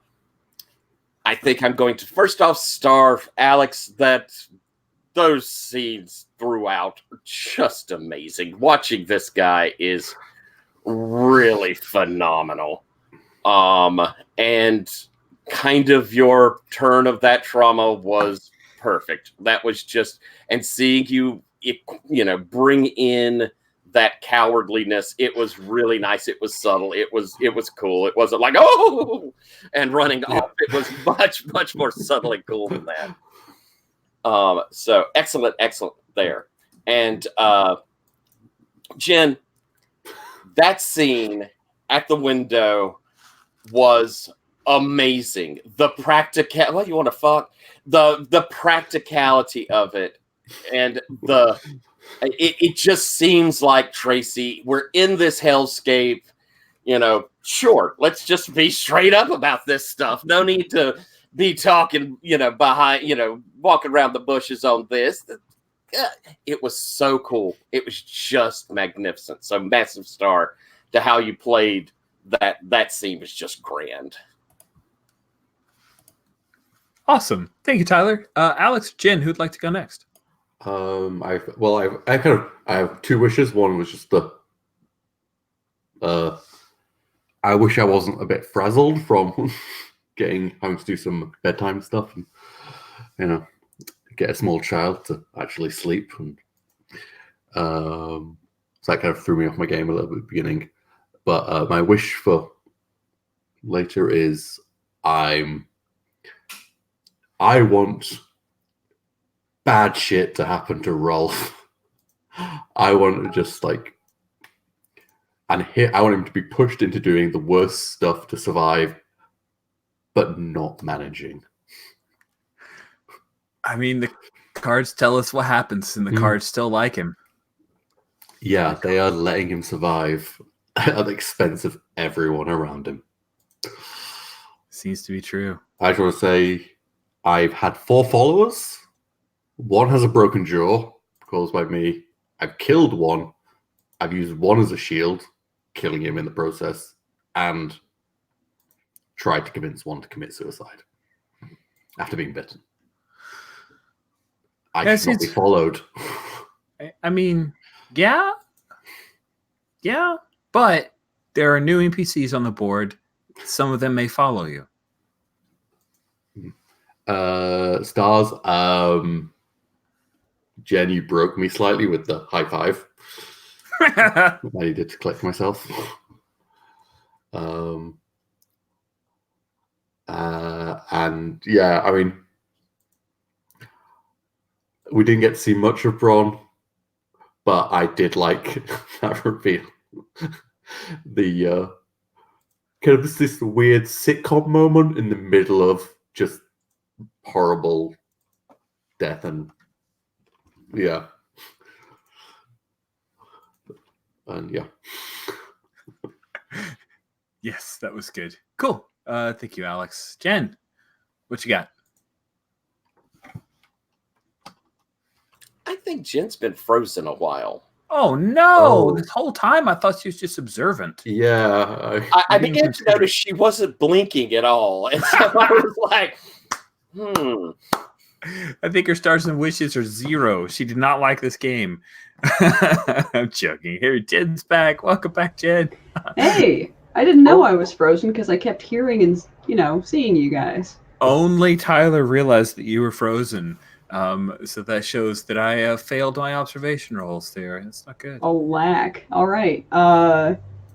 think I'm going to first off star Alex. Those scenes throughout are just amazing. Watching this guy is really phenomenal. And kind of your turn of that trauma was perfect. That was just, and seeing you bring in that cowardliness, it was really nice. It was subtle. It was cool. It wasn't like, oh, and running off. It was much, much more subtle and cool than that. So excellent there. And Jen, that scene at the window was amazing. The practicality of it, and it just seems like, Tracy, we're in this hellscape. Sure, let's just be straight up about this stuff. No need to be talking, behind, walking around the bushes on this. It was so cool. It was just magnificent. So massive star to how you played that scene was just grand. Awesome. Thank you, Tyler. Alex, Jen, who'd like to go next? I have 2 wishes. One was just I wish I wasn't a bit frazzled from having to do some bedtime stuff and get a small child to actually sleep, and so that kind of threw me off my game a little bit at the beginning. But my wish for later is I want bad shit to happen to Rolf. I want to just I want him to be pushed into doing the worst stuff to survive, but not managing. I mean, the cards tell us what happens, and the cards still like him. Yeah, they are letting him survive at the expense of everyone around him. Seems to be true. I just want to say I've had 4 followers. 1 has a broken jaw, caused by me. I've killed 1. I've used 1 as a shield, killing him in the process, and tried to convince 1 to commit suicide after being bitten. I should not be followed. I mean, yeah, but there are new NPCs on the board. Some of them may follow you. Stars. Jen, you broke me slightly with the high five. I needed to collect myself. And yeah, I mean, we didn't get to see much of Bronn, but I did like that reveal. The kind of this weird sitcom moment in the middle of just horrible death and yeah. And yeah. Yes, that was good. Cool. Thank you, Alex. Jen, what you got? I think Jen's been frozen a while. Oh no! Oh. This whole time I thought she was just observant. Yeah. I began to notice she wasn't blinking at all. And so I was like, I think her stars and wishes are 0. She did not like this game. I'm joking. Here, Jen's back. Welcome back, Jen. Hey, I didn't know I was frozen because I kept hearing and, seeing you guys. Only Tyler realized that you were frozen. So that shows that I failed my observation rolls there. That's not good. Alack. All right.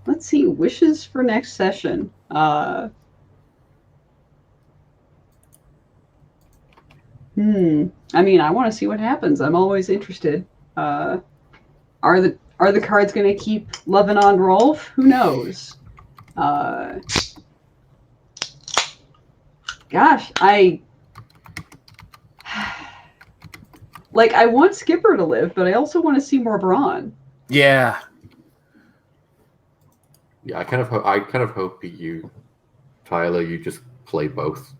Let's see. Wishes for next session. I mean, I want to see what happens. I'm always interested. Are the cards going to keep loving on Rolf? Who knows? Gosh, I want Skipper to live, but I also want to see more Braun. Yeah. Yeah, I kind of hope that you, Tyler, you just play both.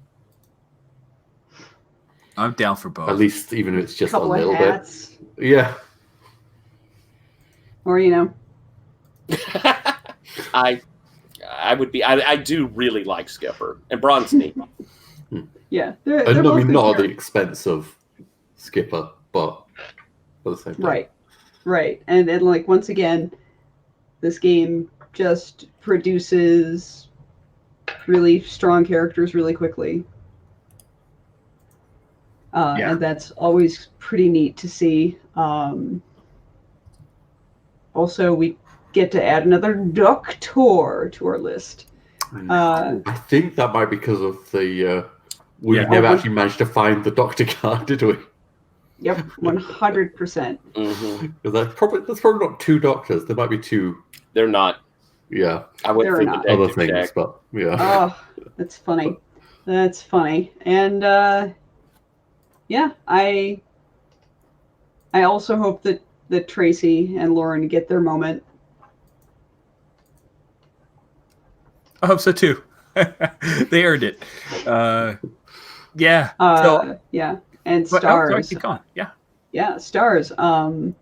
I'm down for both. At least, even if it's just a Couple little of hats. bit. Yeah. Or I would be. I do really like Skipper and Braun's neat. Yeah, they're And both I mean, good not at the characters. expense of Skipper, but at the same time. Right. And once again, this game just produces really strong characters really quickly. And that's always pretty neat to see. Also, we get to add another Doctor to our list. I think that might be because of the... we never actually managed to find the Doctor card, did we? Yep, 100%. Mm-hmm. That's probably not 2 doctors. There might be 2. They're not. Yeah. I went through the deck other to things, check. but yeah. Oh, that's funny. That's funny. And yeah, I also hope that Tracy and Lauren get their moment. I hope so too. They earned it. Yeah. Yeah. And stars. Keep going. Yeah. Yeah, stars. Once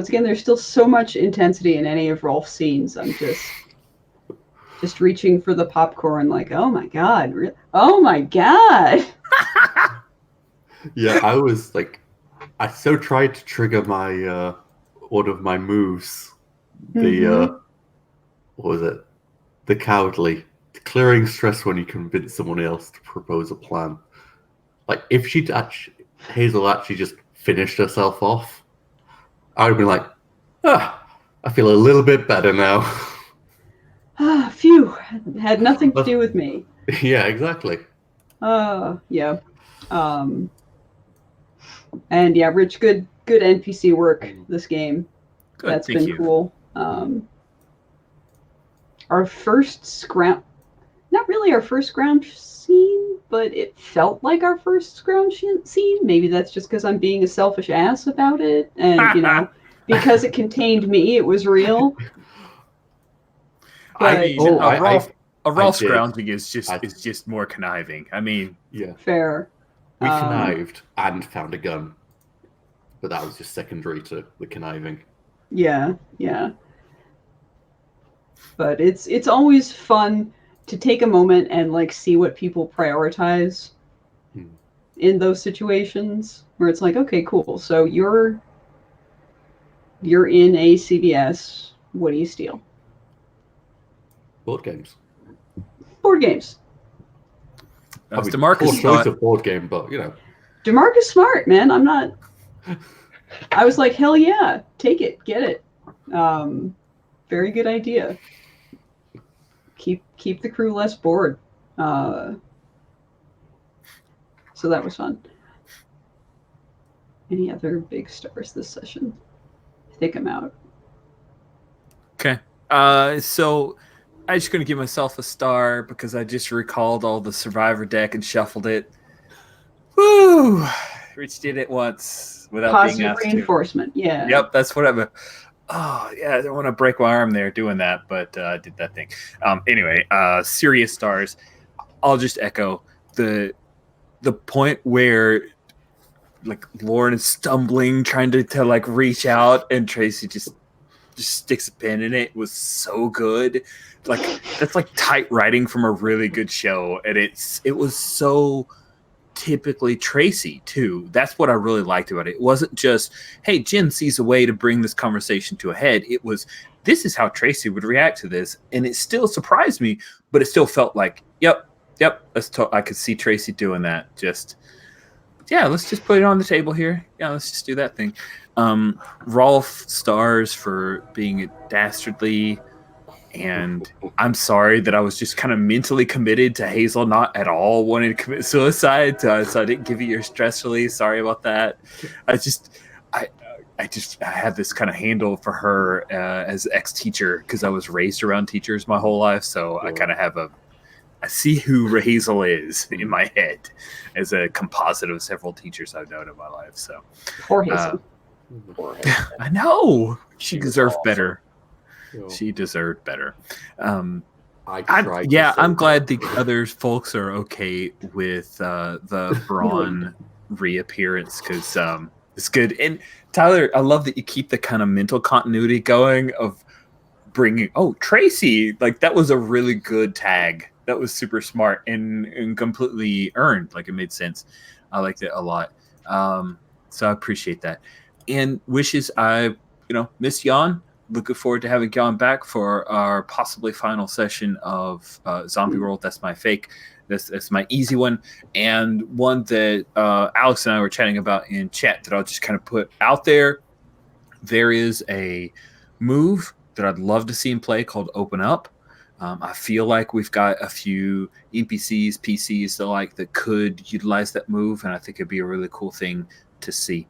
again, there's still so much intensity in any of Rolf's scenes. I'm just reaching for the popcorn, like, oh my god, oh my god. Yeah, I was like, I so tried to trigger my one of my moves. The what was it? The cowardly, clearing stress when you convince someone else to propose a plan. Like if Hazel actually just finished herself off, I would be like, I feel a little bit better now. Phew, had nothing to do with me. Yeah, exactly. Yeah. And yeah, Rich, good NPC work this game. Good, That's been cool. Our first scrounge, not really our first scrounge scene, but it felt like our first scrounge scene. Maybe that's just because I'm being a selfish ass about it, and because it contained me, it was real. But, I mean, a Rolf scrounging is just more conniving. I mean, yeah, fair. We connived and found a gun, but that was just secondary to the conniving. Yeah. But it's always fun to take a moment and see what people prioritize in those situations where it's like, okay, cool. So you're in a CVS. What do you steal? Board games. Board games. That's DeMarcus' choice of board game, but DeMarcus smart, man. I'm not. I was like, hell yeah, take it, get it. Very good idea. Keep the crew less bored. So that was fun. Any other big stars this session? I think I'm out. Okay. So I'm just going to give myself a star because I just recalled all the Survivor deck and shuffled it. Woo! Rich did it once without being Positive asked to. reinforcement. Yeah. Yep, that's what I'm. Oh yeah, I don't want to break my arm there doing that, but I did that thing. Anyway, serious stars. I'll just echo the point where like Lauren is stumbling, trying to like reach out, and Tracy just sticks a pin in it. Was so good. Like that's like tight writing from a really good show, and it was so typically Tracy too. That's what I really liked about it. It wasn't just, hey, Jen sees a way to bring this conversation to a head. It was, this is how Tracy would react to this, and it still surprised me, but it still felt like, yep, I could see Tracy doing that. Just, yeah, let's just put it on the table here. Yeah, let's just do that thing. Rolf stars for being dastardly. And I'm sorry that I was just kind of mentally committed to Hazel not at all wanting to commit suicide, so I didn't give you your stress release. Sorry about that. I had this kind of handle for her as ex-teacher because I was raised around teachers my whole life, so I kind of have I see who Hazel is in my head as a composite of several teachers I've known in my life. So Poor Hazel. I know she deserved awesome. Better. You know, She deserved better. I I'm glad the other folks are okay with the Braun reappearance because it's good. And Tyler, I love that you keep the kind of mental continuity going of bringing. Oh, Tracy, like that was a really good tag. That was super smart and completely earned. Like it made sense. I liked it a lot. So I appreciate that. And wishes I miss Jan. Looking forward to having Jan back for our possibly final session of Zombie World. That's my fake. That's my easy one. And one that Alex and I were chatting about in chat that I'll just kind of put out there. There is a move that I'd love to see him play called Open Up. I feel like we've got a few NPCs, PCs that could utilize that move, and I think it'd be a really cool thing to see.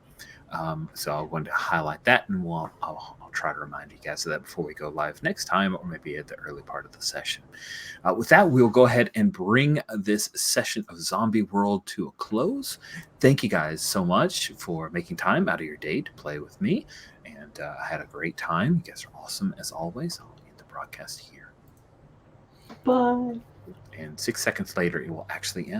So I wanted to highlight that, and I'll try to remind you guys of that before we go live next time, or maybe at the early part of the session. With that, we'll go ahead and bring this session of Zombie World to a close. Thank you guys so much for making time out of your day to play with me, and I had a great time. You guys are awesome as always. I'll end the broadcast here. Bye. And 6 seconds later, it will actually end.